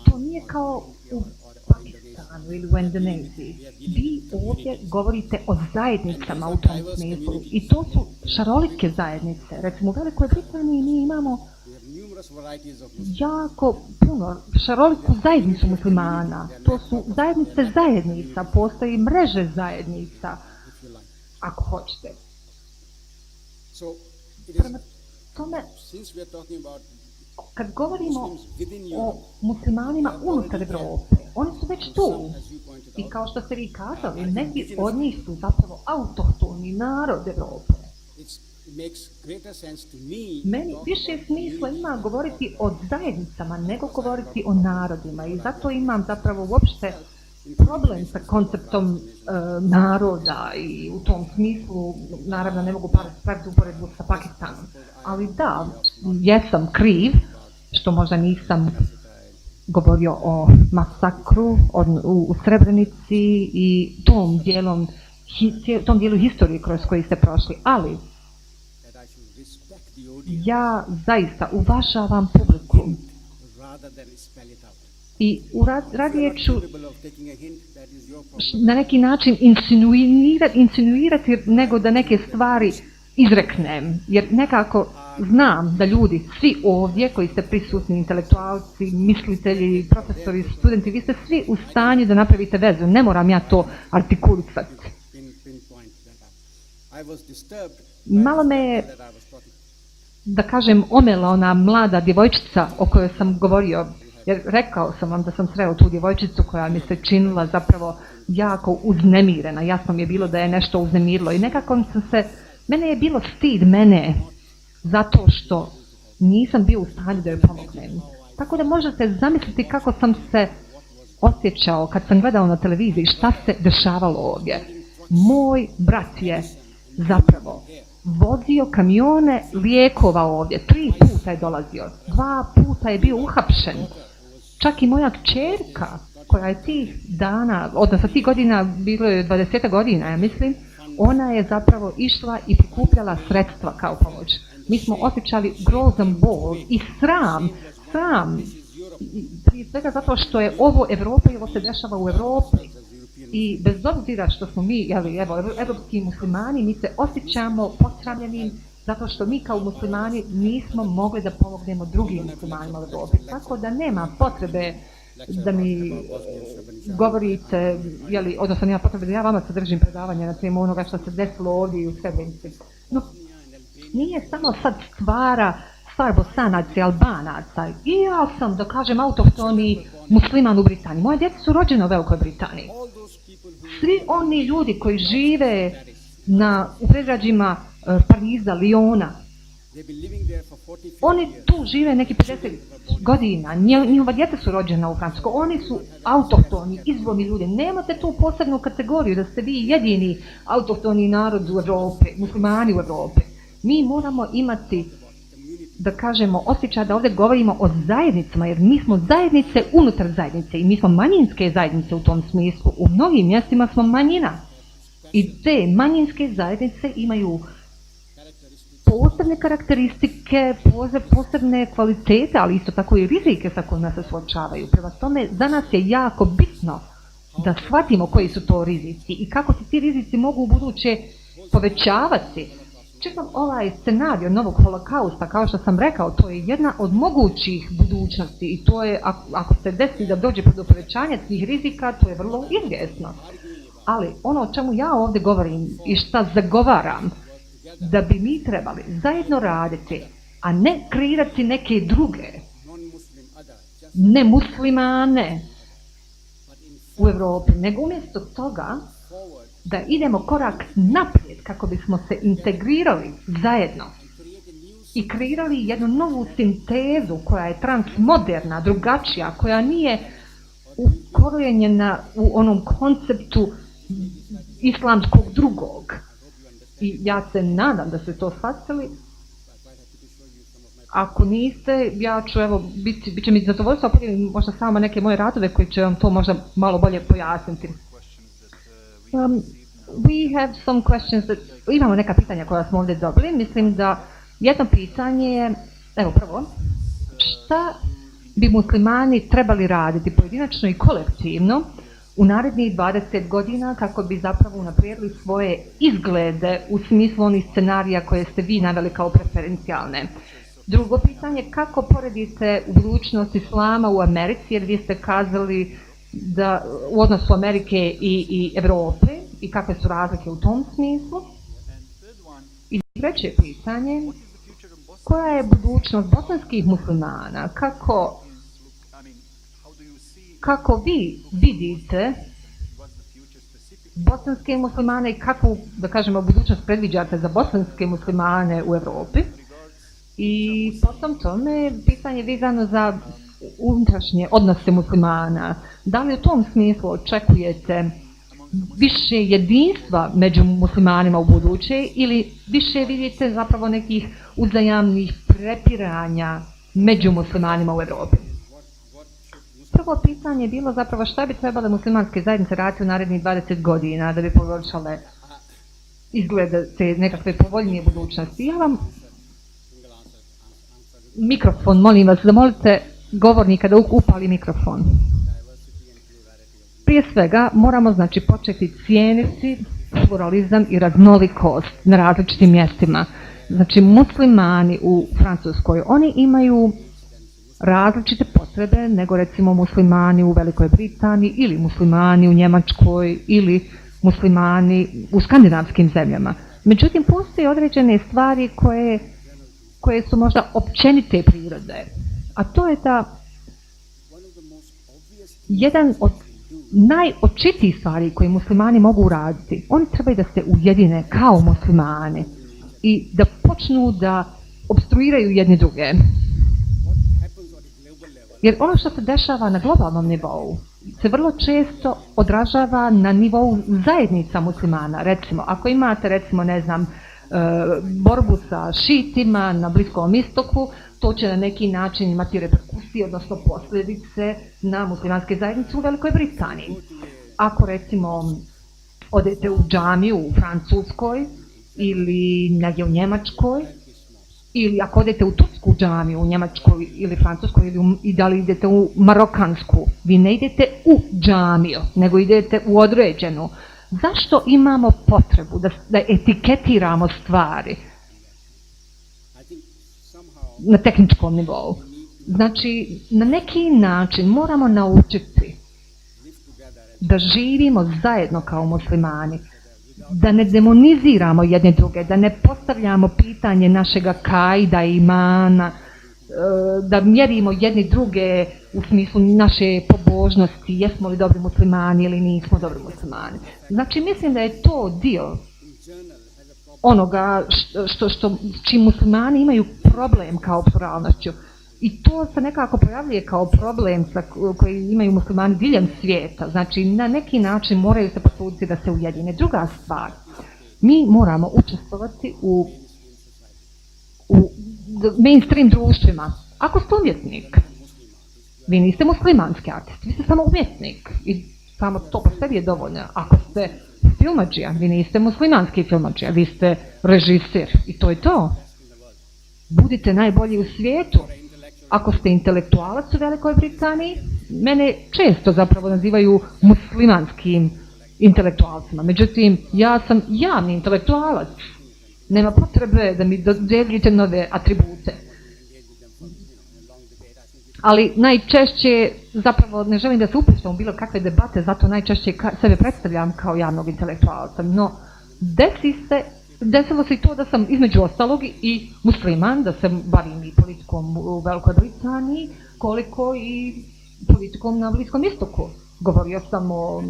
To nije kao u Pakistanu ili u Indoneziji. Vi ovdje govorite o zajednicama u tom smislu i to su šarolike zajednice. Recimo u Velikoj Britaniji mi imamo jako puno šaroliku zajednicu muslimana. To su zajednice zajednica, postoji mreže zajednica, ako hoćete. Prema tome, kad govorimo o muslimanima unutar Evrope, oni su već tu. I kao što ste vi kazali, neki od njih su zapravo autohtoni narod Evrope. Meni više smisla ima govoriti o zajednicama nego govoriti o narodima. I zato imam zapravo uopšte problem sa konceptom naroda i u tom smislu, naravno ne mogu praviti uporedbu sa Pakistanom. Ali da, jesam kriv što možda nisam govorio o masakru u Srebrenici i tom dijelu historije kroz koji ste prošli, ali ja zaista uvažavam publiku i radije ću na neki način insinuirati nego da neke stvari izreknem, jer nekako znam da ljudi, svi ovdje koji ste prisutni, intelektualci, mislitelji, profesori, studenti, vi ste svi u stanju da napravite vezu, ne moram ja to artikulisati. Malo me je, da kažem, omela ona mlada djevojčica o kojoj sam govorio, jer rekao sam vam da sam sreo tu djevojčicu koja mi se činila zapravo jako uznemirena. Jasno mi je bilo da je nešto uznemirilo i nekako mene je bilo stid mene zato što nisam bio u stanju da joj pomognem. Tako da možete zamisliti kako sam se osjećao kad sam gledao na televiziji šta se dešavalo ovdje. Moj brat je zapravo vozio kamione lijekova ovdje, 3 puta je dolazio, 2 puta je bio uhapšen. Čak i moja kćerka, koja je tih dana, odnosno tih godina, bilo je 20 godina, ja mislim, ona je zapravo išla i prikupljala sredstva kao pomoć. Mi smo osjećali grozan bol i sram, prije svega zato što je ovo Evropa i ovo se dešava u Evropi. I bez obzira što smo mi, evropski muslimani, mi se osjećamo posramljenim zato što mi kao muslimani nismo mogli da pomognemo drugim muslimanima u Evropi. Tako da nema potrebe da mi govorite, odnosno nema potrebe da ja vama sadržim predavanje na temu onoga što se desilo ovdje i u Srebrenici. No, nije samo sad stvar Bosanaca i Albanaca. I ja sam, da kažem, autohtoni musliman u Britaniji. Moje djeca su rođene u Velikoj Britaniji. Svi oni ljudi koji žive u predgrađima Pariza, Liona, oni tu žive neki 50 godina, njihova djeca su rođena u Francuskoj, oni su autohtoni, izvorni ljudi. Nemate tu posebnu kategoriju da ste vi jedini autohtoni narod u Evropi, muslimani u Evropi. Mi moramo imati, da kažemo, osjećaj da ovdje govorimo o zajednicama, jer mi smo zajednice unutar zajednice i mi smo manjinske zajednice u tom smislu. U mnogim mjestima smo manjina i te manjinske zajednice imaju posebne karakteristike, posebne kvalitete, ali isto tako i rizike sa kojima se suočavaju. Prema tome, za nas je jako bitno da shvatimo koji su to rizici i kako se ti rizici mogu u buduće povećavati. Čitav ovaj scenario novog holokausta, kao što sam rekao, to je jedna od mogućih budućnosti i to je, ako se desi da dođe do povećanja tih rizika, to je vrlo izvjesno. Ali ono o čemu ja ovdje govorim i šta zagovaram, da bi mi trebali zajedno raditi, a ne kreirati neke druge, ne muslimane u Evropi, nego umjesto toga da idemo korak naprijed kako bismo se integrirali zajedno i kreirali jednu novu sintezu koja je transmoderna, drugačija, koja nije ukorijenjena u onom konceptu islamskog drugog. I ja se nadam da ste to shvatili. Ako niste, ja ću, bit će mi zadovoljstvo, podijelim možda samo neke moje radove koji će vam to možda malo bolje pojasniti. We have some questions imamo neka pitanja koja smo ovdje dobili. Mislim da jedno pitanje je, prvo, šta bi muslimani trebali raditi pojedinačno i kolektivno u narednih 20 godina kako bi zapravo unaprijedili svoje izglede u smislu onih scenarija koje ste vi naveli kao preferencijalne. Drugo pitanje, kako poredite budućnost islama u Americi, jer vi ste kazali da u odnosu Amerike i Evrope i kakve su razlike u tom smislu. I treće pitanje, koja je budućnost bosanskih muslimana, kako vi vidite bosanske muslimane i kakvu, da kažemo, budućnost predviđate za bosanske muslimane u Evropi. I potom tome pitanje vezano za unutrašnje odnose muslimana. Da li u tom smislu očekujete više jedinstva među muslimanima u buduće ili više vidite zapravo nekih uzajamnih prepiranja među muslimanima u Evropi? Prvo pitanje je bilo zapravo šta bi trebale muslimanske zajednice raditi u narednih 20 godina da bi poboljšale izglede te nekakve povoljnije budućnosti. Ja vam mikrofon, molim vas, zamolite govornika da upali mikrofon. Prije svega moramo početi cijeniti pluralizam i raznolikost na različitim mjestima. Muslimani u Francuskoj, oni imaju različite potrebe nego recimo muslimani u Velikoj Britaniji ili muslimani u Njemačkoj ili muslimani u skandinavskim zemljama. Međutim, postoje određene stvari koje su možda općenite prirode. A to je da jedan od najočitijih stvari koje muslimani mogu uraditi, oni trebaju da se ujedine kao muslimani i da počnu da opstruiraju jedni druge. Jer ono što se dešava na globalnom nivou se vrlo često odražava na nivou zajednica muslimana. Recimo, ako imate, recimo, ne znam, borbu sa šitima na Bliskom istoku, to će na neki način imati reperkusije, odnosno posljedice na muslimanske zajednice u Velikoj Britaniji. Ako, recimo, odete u džamiju u Francuskoj ili negdje u Njemačkoj, ili ako odete u tursku džamiju u Njemačkoj ili Francuskoj i da li idete u marokansku, vi ne idete u džamiju, nego idete u određenu. Zašto imamo potrebu da etiketiramo stvari na tehničkom nivou? Znači, na neki način moramo naučiti da živimo zajedno kao muslimani, da ne demoniziramo jedne druge, da ne postavljamo pitanje našega kaida i imana, da mjerimo jedne druge u smislu naše pobožnosti, jesmo li dobri muslimani ili nismo dobri muslimani. Znači, mislim da je to dio onoga s čim muslimani imaju problem kao pluralnošću. I to se nekako pojavljuje kao problem koji imaju muslimani diljem svijeta. Znači, na neki način moraju se potruditi da se ujedine. Druga stvar, mi moramo učestvovati u mainstream društvima. Ako ste umjetnik, vi niste muslimanski artist, vi ste samo umjetnik. I samo to po sebi je dovoljno. Ako ste filmadžija, vi niste muslimanski filmadžija, vi ste režiser. I to je to. Budite najbolji u svijetu. Ako ste intelektualac u Velikoj Britaniji, mene često zapravo nazivaju muslimanskim intelektualcima. Međutim, ja sam javni intelektualac. Nema potrebe da mi dodjeljujete nove atribute. Ali najčešće, zapravo ne želim da se upuštam u bilo kakve debate, zato najčešće sebe predstavljam kao javnog intelektualca. No, desilo se i to da sam između ostalog i musliman, da se bavim i politikom u Velikoj Britaniji, koliko i politikom na Bliskom istoku. Govorio sam o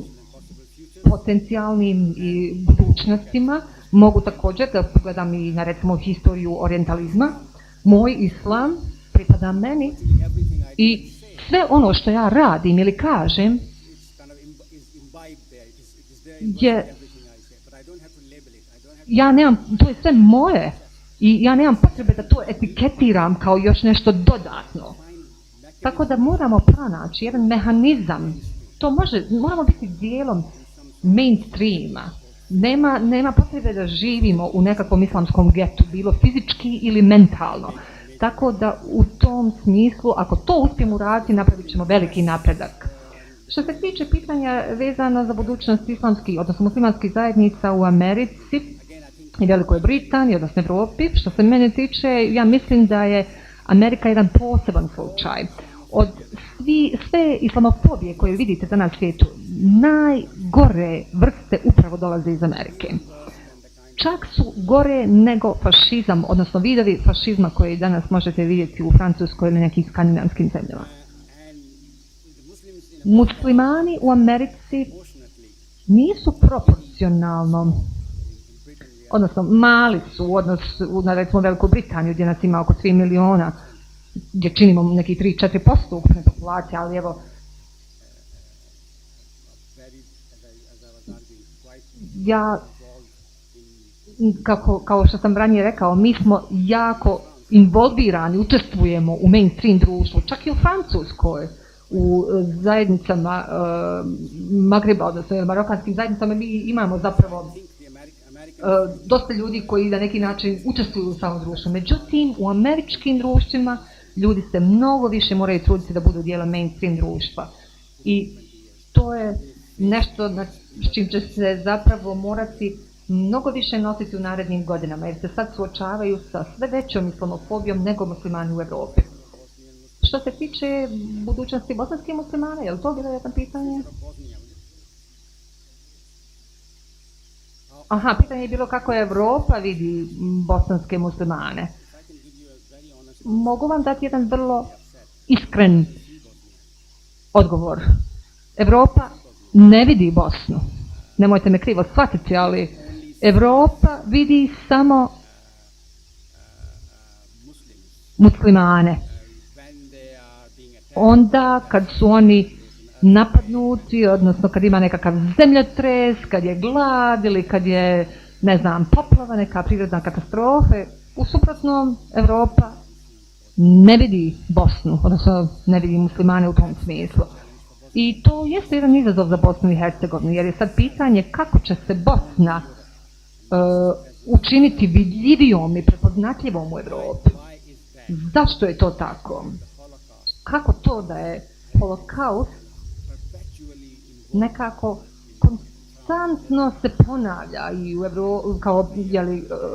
potencijalnim i budućnostima. Mogu također da pogledam i na, recimo, historiju orijentalizma. Moj islam pripada meni i sve ono što ja radim ili kažem je, ja nemam, to je sve moje i ja nemam potrebe da to etiketiram kao još nešto dodatno. Tako da moramo pronaći jedan mehanizam, moramo biti dijelom mainstreama. Nema potrebe da živimo u nekakvom islamskom getu, bilo fizički ili mentalno. Tako da u tom smislu, ako to uspijemo uraditi, napravit ćemo veliki napredak. Što se tiče pitanja vezano za budućnost islamskih, odnosno muslimanskih zajednica u Americi i Velikoj Britaniji, odnosno Evropi, što se mene tiče, ja mislim da je Amerika jedan poseban slučaj. Od sve islamofobije koje vidite danas u svijetu, najgore vrste upravo dolaze iz Amerike. Čak su gore nego fašizam, odnosno vidovi fašizma koji danas možete vidjeti u Francuskoj ili nekim skandinavskim zemljama. Muslimani u Americi nisu proporcionalno, odnosno mali su u odnosu na, recimo, Veliku Britaniju, gdje nas ima oko 3 miliona, gdje činimo neki 3-4% ukupne populacije, ali evo, ja, kao što sam ranije rekao, mi smo jako involvirani, učestvujemo u mainstream društvu, čak i u Francuskoj, u zajednicama Magreba, odnosno marokanskim zajednicama, mi imamo zapravo dosta ljudi koji na neki način učestvuju u samom društvu. Međutim, u američkim društvima ljudi se mnogo više moraju truditi da budu dijelom mainstream društva. I to je nešto s čim će se zapravo morati mnogo više nositi u narednim godinama, jer se sad suočavaju sa sve većom islamofobijom nego muslimani u Evropi. Što se tiče budućnosti bosanskih muslimana, je li to bilo jedno pitanje? Aha, pitanje je bilo kako Evropa vidi bosanske muslimane. Mogu vam dati jedan vrlo iskren odgovor. Evropa ne vidi Bosnu. Nemojte me krivo shvatiti, ali Evropa vidi samo muslimane. Onda kad su oni napadnuti, odnosno kad ima nekakav zemljotres, kad je glad ili kad je, ne znam, poplava, neka prirodna katastrofa, u suprotnom Evropa ne vidi Bosnu, odnosno ne vidi muslimane u tom smislu. I to jeste jedan izazov za Bosnu i Hercegovinu, jer je sad pitanje kako će se Bosna učiniti vidljivijom i prepoznatljivom u Evropi. Zašto je to tako? Kako to da je holokaust nekako konstantno se ponavlja i u Evropi, kao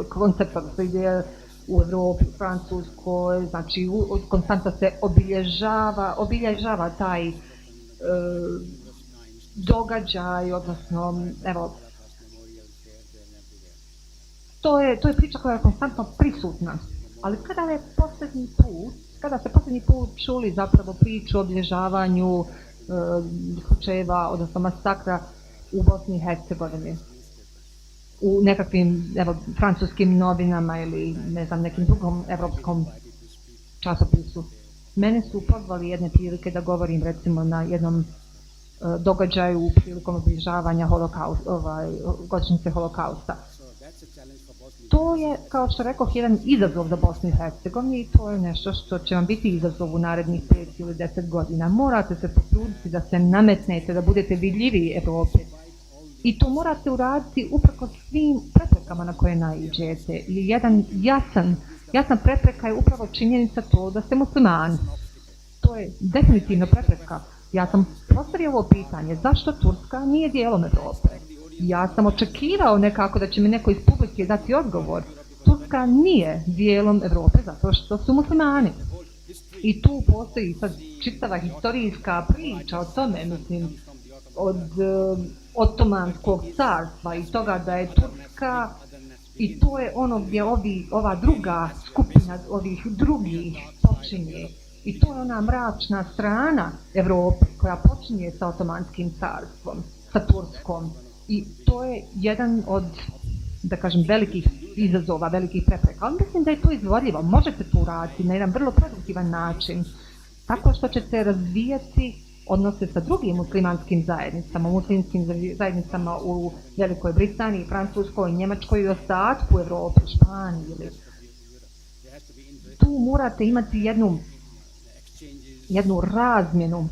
koncept se ide u Evropi, u Francuskoj, znači konstantno se obilježava taj događaj, odnosno, evo, to je priča koja je konstantno prisutna. Ali kada ste posljednji put čuli zapravo priču o obilježavanju slučajeva, odnosno masakra u Bosni i Hercegovini, u nekakvim, evo, francuskim novinama ili, ne znam, nekim drugom evropskom časopisu. Mene su pozvali jedne prilike da govorim, recimo, na jednom događaju prilikom obilježavanja godišnjice holokausta. To je, kao što rekoh, jedan izazov za Bosnu i Hercegovinu i to je nešto što će vam biti izazov u narednih 5 ili 10 godina. Morate se potruditi da se nametnete, da budete vidljiviji Evropi. I to morate uraditi uprkos svim preprekama na koje naiđete. I jedan jasna prepreka je upravo činjenica to da ste muslimani. To je definitivno prepreka. Ja sam postavio ovo pitanje, zašto Turska nije dijelom Evrope? Ja sam očekivao nekako da će mi neko iz publike dati odgovor. Turska nije dijelom Evrope zato što su muslimani. I tu postoji sad čitava historijska priča o tome, mislim, od Otomanskog carstva i toga da je Turska, i to je ono gdje ova druga skupina ovih drugih počinje. I to je ona mračna strana Evrope koja počinje sa Otomanskim carstvom, sa Turskom. I to je jedan od, da kažem, velikih izazova, velikih prepreka. Ali mislim da je to izvodljivo. Možete to uraditi na jedan vrlo produktivan način. Tako što ćete razvijati odnose sa drugim muslimanskim zajednicama, muslimskim zajednicama u Velikoj Britaniji, Francuskoj, Njemačkoj i ostatku Evrope, Španiji. Tu morate imati jednu razmjenu,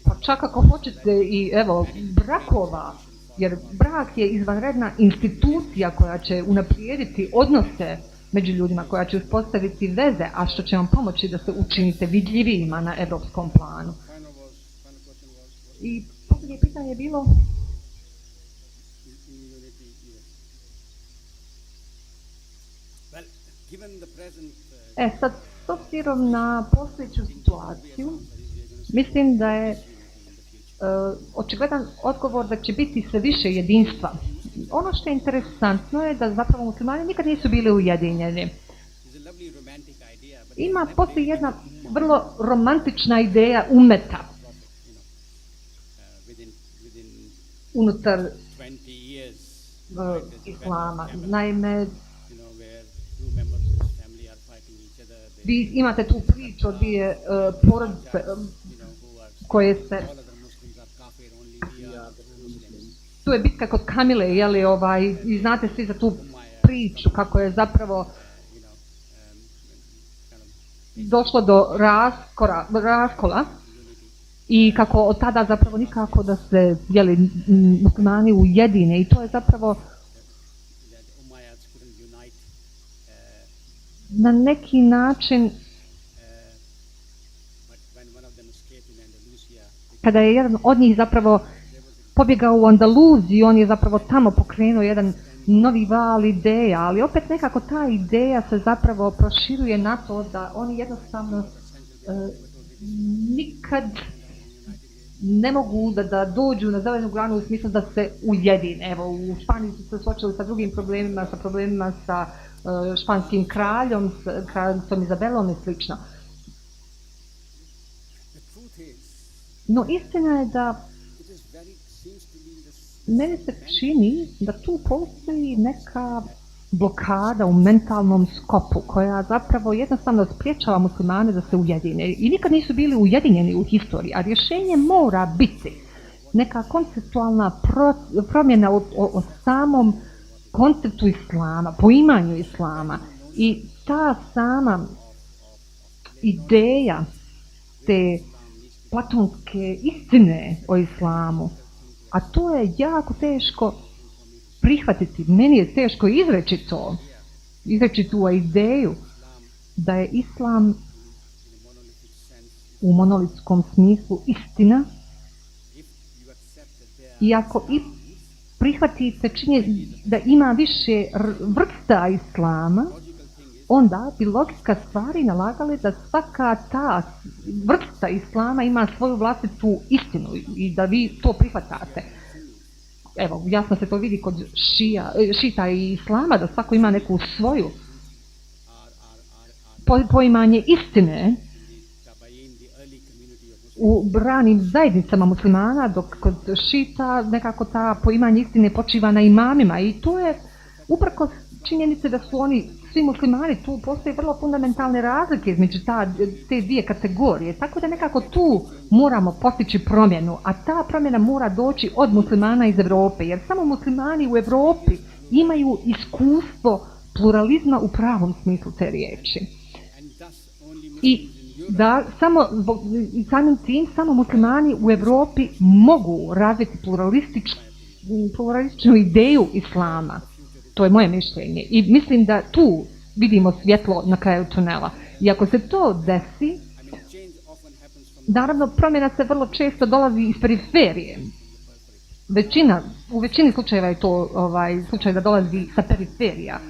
pa čak ako hoćete i, evo, brakova, jer brak je izvanredna institucija koja će unaprijediti odnose među ljudima, koja će uspostaviti veze, a što će vam pomoći da se učinite vidljivijima na evropskom planu. I posljednje pitanje je bilo... Sad, s obzirom na postojeću situaciju, mislim da je očigledan odgovor da će biti sve više jedinstva. Ono što je interesantno je da zapravo muslimani nikad nisu bili ujedinjeni. Postoji jedna vrlo romantična ideja umeta unutar islama. Naime, vi imate tu priču o dvije porodice koje se... Tu je bitka kod Kamile, i znate svi za tu priču kako je zapravo došlo do raskola i kako od tada zapravo nikako da se muslimani ujedine, i to je zapravo na neki način, kada je jedan od njih zapravo pobjegao u Andaluziju, on je zapravo tamo pokrenuo jedan novi val ideja, ali opet nekako ta ideja se zapravo proširuje na to da oni jednostavno nikad ne mogu da dođu na zelenu granu u smislu da se ujedine. Evo, u Španiji su se suočili sa drugim problemima sa španskim kraljicom Izabelom i slično. No istina je da meni se čini da tu postoji neka blokada u mentalnom skopu koja zapravo jednostavno spriječava muslimane da se ujedine. I nikad nisu bili ujedinjeni u historiji, a rješenje mora biti neka konceptualna promjena o samom konceptu islama, poimanju islama. I ta sama ideja te platonske istine o islamu, a to je jako teško prihvatiti. Meni je teško izreći tu ideju da je islam u monolitskom smislu istina, i ako i prihvatite da ima više vrsta islama, onda bi logika stvari nalagali da svaka ta vrsta islama ima svoju vlastitu istinu i da vi to prihvatate. Evo, jasno se to vidi kod šita i islama, da svako ima neku svoju poimanje istine u ranim zajednicama muslimana, dok kod šita nekako ta poimanje istine počiva na imamima. I to je uprkos činjenice da su oni svi muslimani, tu postoje vrlo fundamentalne razlike između te dvije kategorije. Tako da nekako tu moramo postići promjenu, a ta promjena mora doći od muslimana iz Evrope, jer samo muslimani u Evropi imaju iskustvo pluralizma u pravom smislu te riječi. I da samim tim samo muslimani u Evropi mogu razviti pluralističnu ideju islama. To je moje mišljenje. I mislim da tu vidimo svjetlo na kraju tunela. I ako se to desi, naravno promjena se vrlo često dolazi iz periferije. U većini slučajeva je to slučaj da dolazi sa periferija.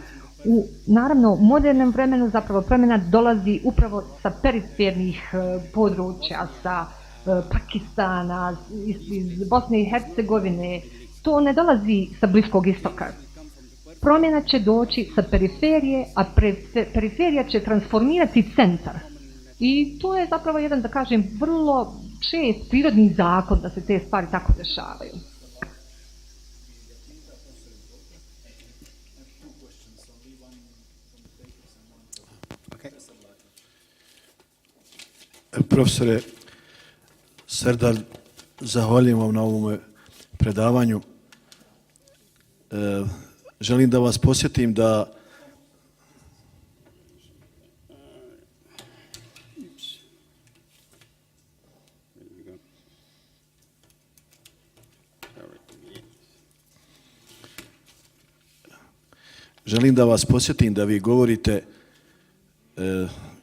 U naravno modernom vremenu zapravo promjena dolazi upravo sa perifernih područja, sa Pakistana, iz Bosne i Hercegovine. To ne dolazi sa Bliskog istoka. Promjena će doći sa periferije, a periferija će transformirati centar. I to je zapravo jedan, da kažem, vrlo čest prirodni zakon da se te stvari tako dešavaju. Profesore Sardar, zahvaljujem vam na ovom predavanju. Želim da vas podsjetim da vi govorite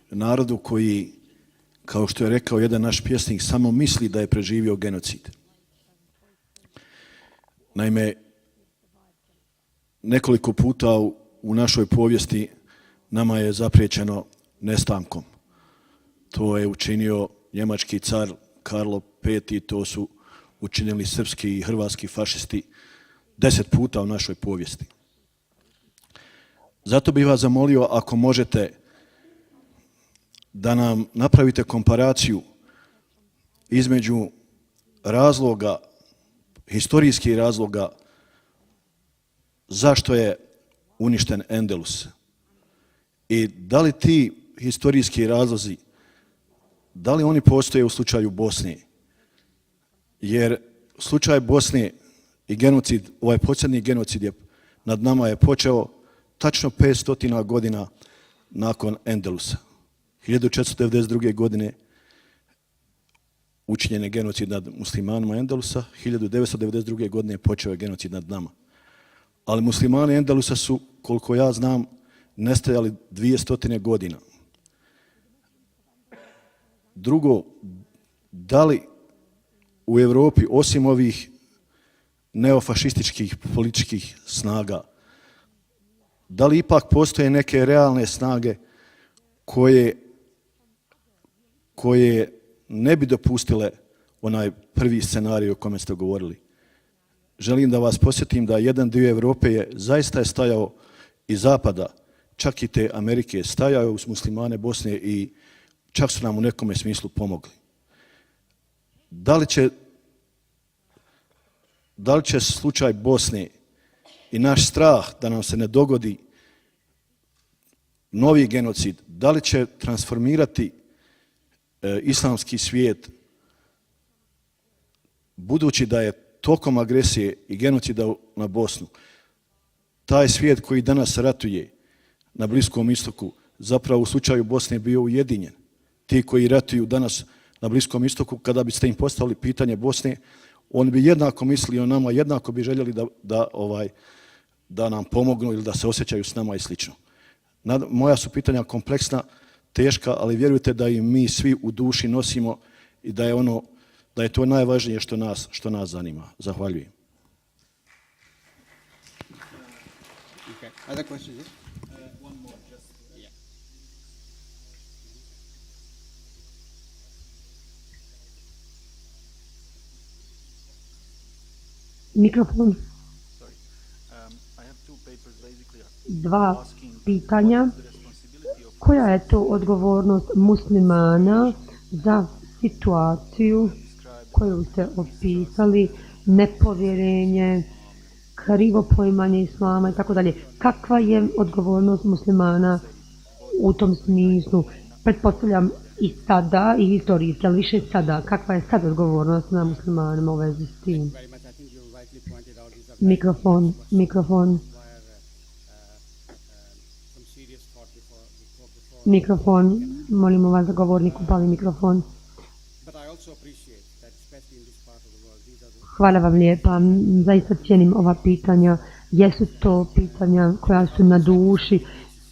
narodu koji, kao što je rekao jedan naš pjesnik, samo misli da je preživio genocid. Naime, nekoliko puta u našoj povijesti nama je zapriječeno nestankom. To je učinio njemački car Karlo V, to su učinili srpski i hrvatski fašisti 10 puta u našoj povijesti. Zato bih vas zamolio, ako možete, da nam napravite komparaciju između razloga, historijskih razloga zašto je uništen Endelus i da li ti historijski razlozi, da li oni postoje u slučaju Bosne? Jer slučaj Bosne i genocid, ovaj posljednji genocid nad nama je počeo tačno 500 godina nakon Endelusa. 1492. godine učinjen je genocid nad muslimanima Endelusa, 1992. godine počeo je genocid nad nama. Ali muslimani Endelusa su, koliko ja znam, nestajali 200 godina. Drugo, da li u Evropi, osim ovih neofašističkih političkih snaga, da li ipak postoje neke realne snage koje ne bi dopustile onaj prvi scenarij o kome ste govorili. Želim da vas posjetim da jedan dio Evrope je zaista stajao iz zapada, čak i te Amerike, stajao uz muslimane Bosne i čak su nam u nekome smislu pomogli. Da li će slučaj Bosne i naš strah da nam se ne dogodi novi genocid, da li će transformirati islamski svijet, budući da je tokom agresije i genocida na Bosnu, taj svijet koji danas ratuje na Bliskom istoku, zapravo u slučaju Bosne bio ujedinjen. Ti koji ratuju danas na Bliskom istoku, kada biste im postavili pitanje Bosne, oni bi jednako mislili o nama, jednako bi željeli da nam pomognu ili da se osjećaju s nama i slično. Moja su pitanja kompleksna, teška, ali vjerujte da i mi svi u duši nosimo i da je to najvažnije što nas zanima. Zahvaljujem. Okay. Other questions? Yes? One more, just Yeah. Mikrofon. sorry. I have two papers basically. Dva pitanja. Koja je to odgovornost muslimana za situaciju koju ste opisali, nepovjerenje, krivo poimanje islama i tako dalje? Kakva je odgovornost muslimana u tom smislu? Pretpostavljam i sada i historijski, ali više sada. Kakva je sad odgovornost na muslimanima u vezi s tim? Very much. I think you rightly pointed out these are Mikrofon. some serious thought before. Mikrofon. Molimo vas da govornik upali mikrofon. But I also appreciate that, especially in this part of the world, these are the Hvala vam lijepa. Zaista cijenim ova pitanja. Jesu to pitanja koja su na duši.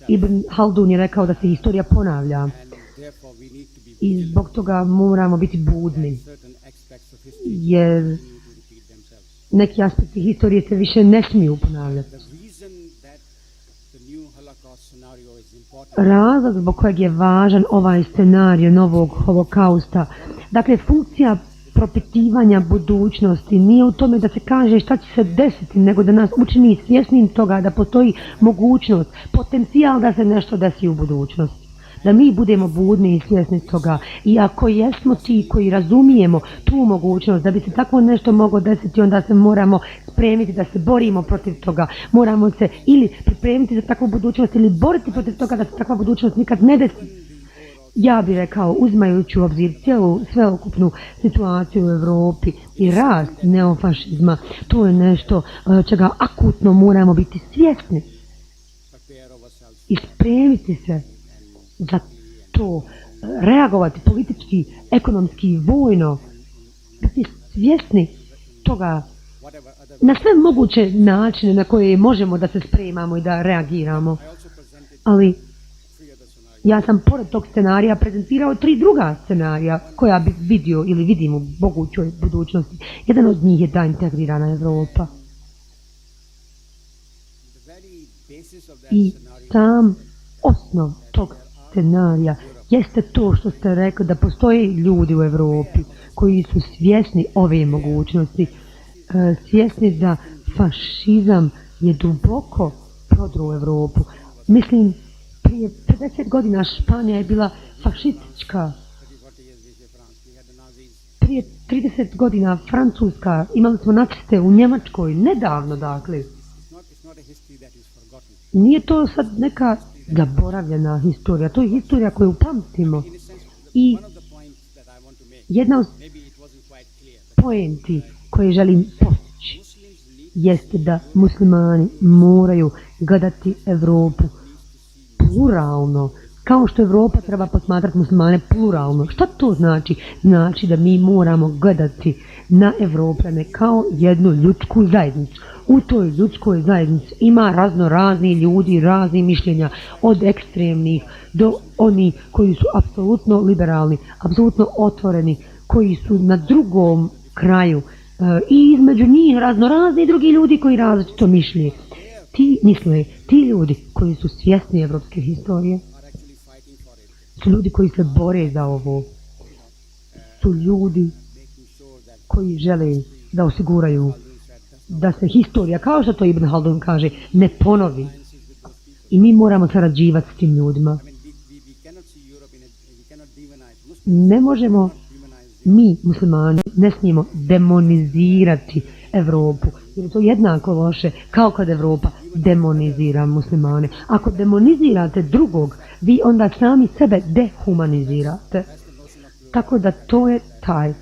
Ibn Haldun je rekao da se historija ponavlja. and therefore we need to be I zbog toga moramo biti budni. certain aspects of history Jer need to repeat themselves. neki aspekti historije se više ne smiju ponavljati. The reason that the new Holocaust scenario is important Razlog zbog kojeg je važan ovaj scenarij novog holokausta, dakle funkcija propitivanja budućnosti nije u tome da se kaže šta će se desiti, nego da nas učini svjesnim toga da postoji mogućnost, potencijal da se nešto desi u budućnosti. Da mi budemo budni i svjesni toga. I ako jesmo ti koji razumijemo tu mogućnost da bi se tako nešto moglo desiti, onda se moramo spremiti da se borimo protiv toga. Moramo se ili pripremiti za takvu budućnost ili boriti protiv toga da se takva budućnost nikad ne desi. Ja bih rekao, uzimajući u obzir cijelu sveukupnu situaciju u Evropi i rast neofašizma, to je nešto čega akutno moramo biti svjesni prepare ourselves i spremiti se za to, reagovati politički, ekonomski, vojno, biti svjesni toga whatever other. na sve moguće načine na koje možemo da se spremamo i da reagiramo. I also presented Ali 3 other scenarios. ja sam pored tog scenarija prezentirao 3 druga scenarija koja bi vidio ili vidim u mogućoj budućnosti. Jedan od njih je ta integrirana Evropa. The very basis of that I scenario sam osnov tog scenarija jeste to što ste rekli, da postoje ljudi u Evropi koji su svjesni ove mogućnosti, svjesni da fašizam je duboko prodro Evropu. Mislim, prije 50 godina Španija je bila fašistička. 30-40 years before France, we had the Nazis. Prije 30 godina Francuska, imali smo naciste u Njemačkoj, nedavno dakle. It's not a history that is forgotten. Nije to sad neka zaboravljena historija, to je historija koju pamtimo. In a sense, I one of the points that I want to make, jedna od maybe it wasn't quite clear, but poenti koje želim postići Muslims need jeste da muslimani moraju gledati Evropu pluralno, kao što Evropa treba posmatrati muslimane pluralno. Šta to znači? Znači da mi moramo gledati na Evropljane kao jednu ljudsku zajednicu. U toj ljudskoj zajednici ima razno razni ljudi, razni mišljenja, od ekstremnih do onih koji su apsolutno liberalni, apsolutno otvoreni, koji su na drugom kraju i između njih razno razni drugi ljudi koji različito mišlje. Ti ljudi koji su svjesni evropske historije, are actually fighting for it, su ljudi koji se bore za ovo, su ljudi koji žele da osiguraju da se historija, kao što to Ibn Haldun kaže, ne ponovi. I mi moramo sarađivati s tim ljudima. Ne možemo, mi muslimani, ne smijemo demonizirati Evropu. Jer je to jednako loše kao kad Evropa demonizira muslimane. Ako demonizirate drugog, vi onda sami sebe dehumanizirate. Tako da to je taj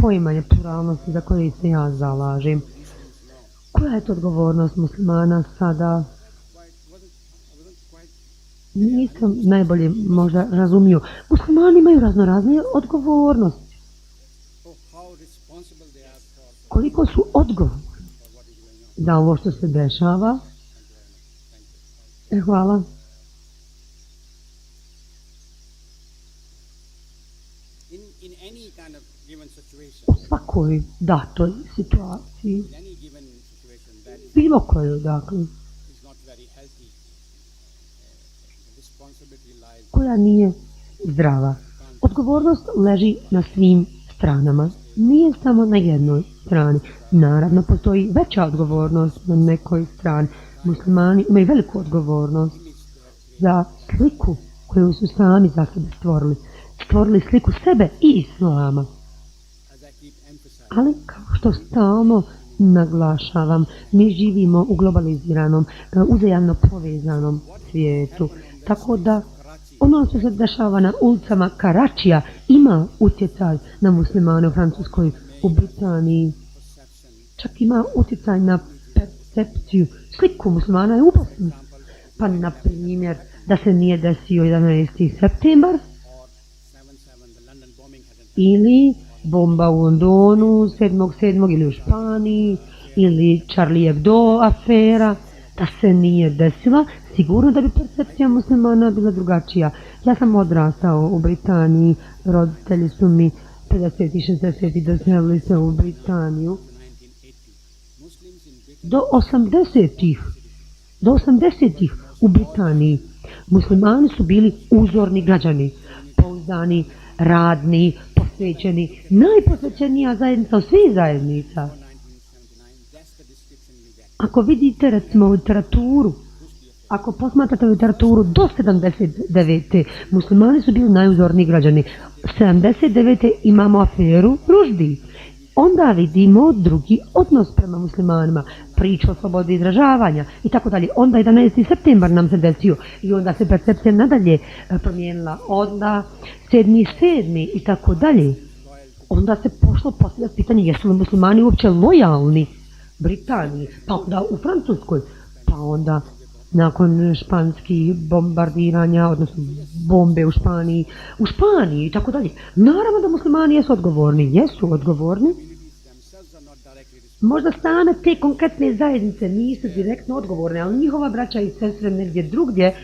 poimanje pluralnosti za koje se ja zalažem. Koja je to odgovornost muslimana sada? Nisam najbolje možda razumio. Muslimani imaju raznorazne odgovornosti. Koliko su odgovorni za ovo što se dešava? Hvala. U svakoj datoj situaciji, bilo kojoj, dakle, koja nije zdrava. Odgovornost leži na svim stranama, nije samo na jednoj strani. Naravno, postoji veća odgovornost na nekoj strani. Muslimani imaju veliku odgovornost za sliku koju su sami za sebe stvorili. Stvorili sliku sebe i islama. Ali, kao što stalno naglašavam, mi živimo u globaliziranom, uzajamno povezanom svijetu. Tako da ono što se dešava na ulicama Karačija ima utjecaj na muslimane u Francuskoj, u Britaniji. Čak ima utjecaj na percepciju, sliku muslimana je u Bosni. Pa, na primjer, da se nije desio 11. septembar ili bomba u Londonu 7.7. ili u Španiji ili Charlie Hebdo afera, da se nije desila, sigurno da bi percepcija muslimana bila drugačija. Ja sam odrastao u Britaniji, roditelji su mi 50. i 60. doselili se u Britaniju. Do 80-ih u Britaniji muslimani su bili uzorni građani, pouzdani, radni, posvećeni, najposvećenija zajednica od svih zajednica. Ako vidite recimo literaturu, ako posmatrate literaturu do 79. muslimani su bili najuzorniji građani. 79. imamo aferu Ruždi. Onda vidimo drugi odnos prema muslimanima, priču o slobodi izražavanja i tako dalje. Onda 11. septembar nam se desio i onda se percepcija nadalje promijenila. Onda 7.7. i tako dalje. Onda se pošlo postavljati pitanje jesu li muslimani uopće lojalni Britaniji, pa onda u Francuskoj, pa onda nakon španskih bombardiranja, odnosno bombe u Španiji i tako dalje. Naravno da muslimani jesu odgovorni. Možda same te konkretne zajednice nisu direktno odgovorne, ali njihova braća i sestre negdje drugdje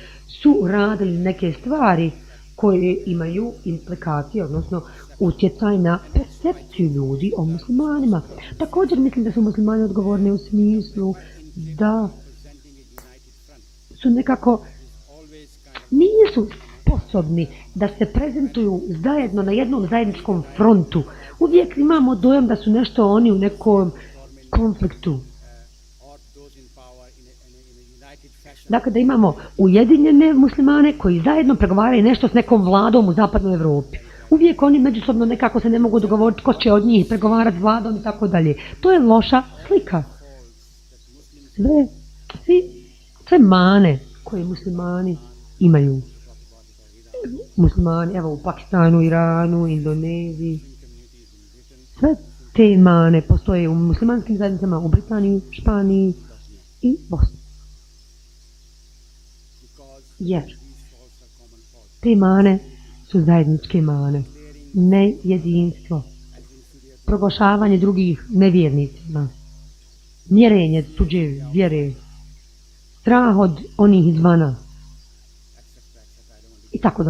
su radili neke stvari koje imaju implikacije, odnosno utjecaj na percepciju ljudi o muslimanima. Također mislim da su muslimani odgovorni u smislu da su nekako nisu sposobni da se prezentuju zajedno na jednom zajedničkom frontu. Uvijek imamo dojam da su nešto oni u nekom konfliktu. Dakle, da imamo ujedinjene muslimane koji zajedno pregovaraju nešto s nekom vladom u zapadnoj Evropi. Uvijek oni međusobno nekako se ne mogu dogovoriti ko će od njih pregovarati s vladom i tako dalje. To je loša slika. Sve mane koje muslimani imaju. Muslimani, evo u Pakistanu, Iranu, Indoneziji. Sve te mane postoje u muslimanskim zajednicama u Britaniji, Španiji i Bosni. Jer te mane su zajedničke mane, ne jedinstvo, proglašavanje drugih nevjernicima, mjerenje tuđe vjere, strah od onih izvana i tako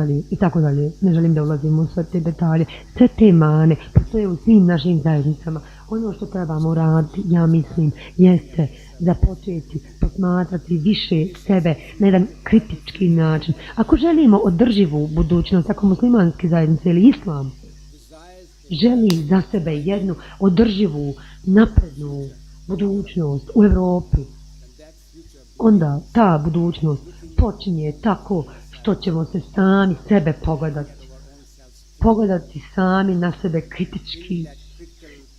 dalje. Ne želim da ulazim u sve te detalje. Sve te mane postoje u svim našim zajednicama. Ono što trebamo raditi, ja mislim, jeste započeti posmatrati više sebe na jedan kritički način. Ako želimo održivu budućnost, ako muslimanske zajednice ili islam želi za sebe jednu održivu, naprednu budućnost u Evropi, onda ta budućnost počinje tako što ćemo se sami sebe pogledati sami na sebe kritički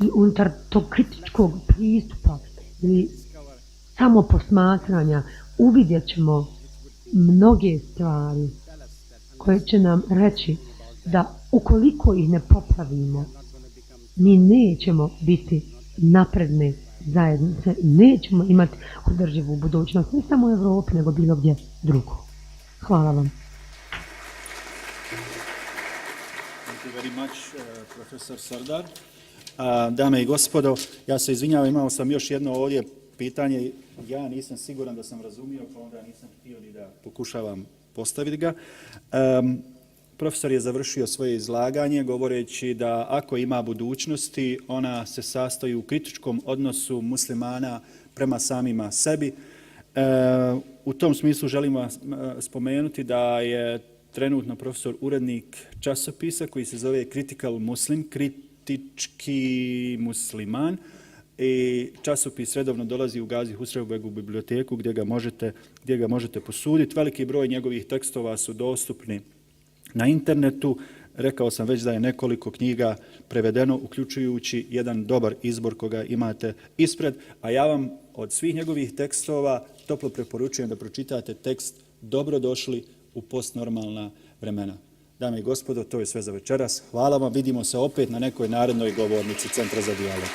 i unutar tog kritičkog pristupa ili samo posmatranja uvidjet ćemo mnoge stvari koje će nam reći da ukoliko ih ne popravimo, mi nećemo biti napredne zajednice, nećemo imati održivu budućnost, ne samo u Evropi, nego bilo gdje drugo. Hvala vam. Thank you very much, profesor Sardar. Dame i gospodo, ja se izvinjavam, imao sam još jedno ovdje pitanje. Ja nisam siguran da sam razumio, pa onda nisam htio ni da pokušavam postaviti ga. Profesor je završio svoje izlaganje govoreći da ako ima budućnosti, ona se sastoji u kritičkom odnosu muslimana prema samima sebi. U tom smislu želim spomenuti da je trenutno profesor urednik časopisa koji se zove Critical Muslim, kritički musliman. I časopis redovno dolazi u Gazi Husrevbegu biblioteku gdje ga možete posuditi. Veliki broj njegovih tekstova su dostupni na internetu. Rekao sam već da je nekoliko knjiga prevedeno, uključujući jedan dobar izbor koga imate ispred. A ja vam od svih njegovih tekstova toplo preporučujem da pročitate tekst Dobrodošli u postnormalna vremena. Dame i gospodo, to je sve za večeras. Hvala vam, vidimo se opet na nekoj narednoj govornici Centra za dijalog.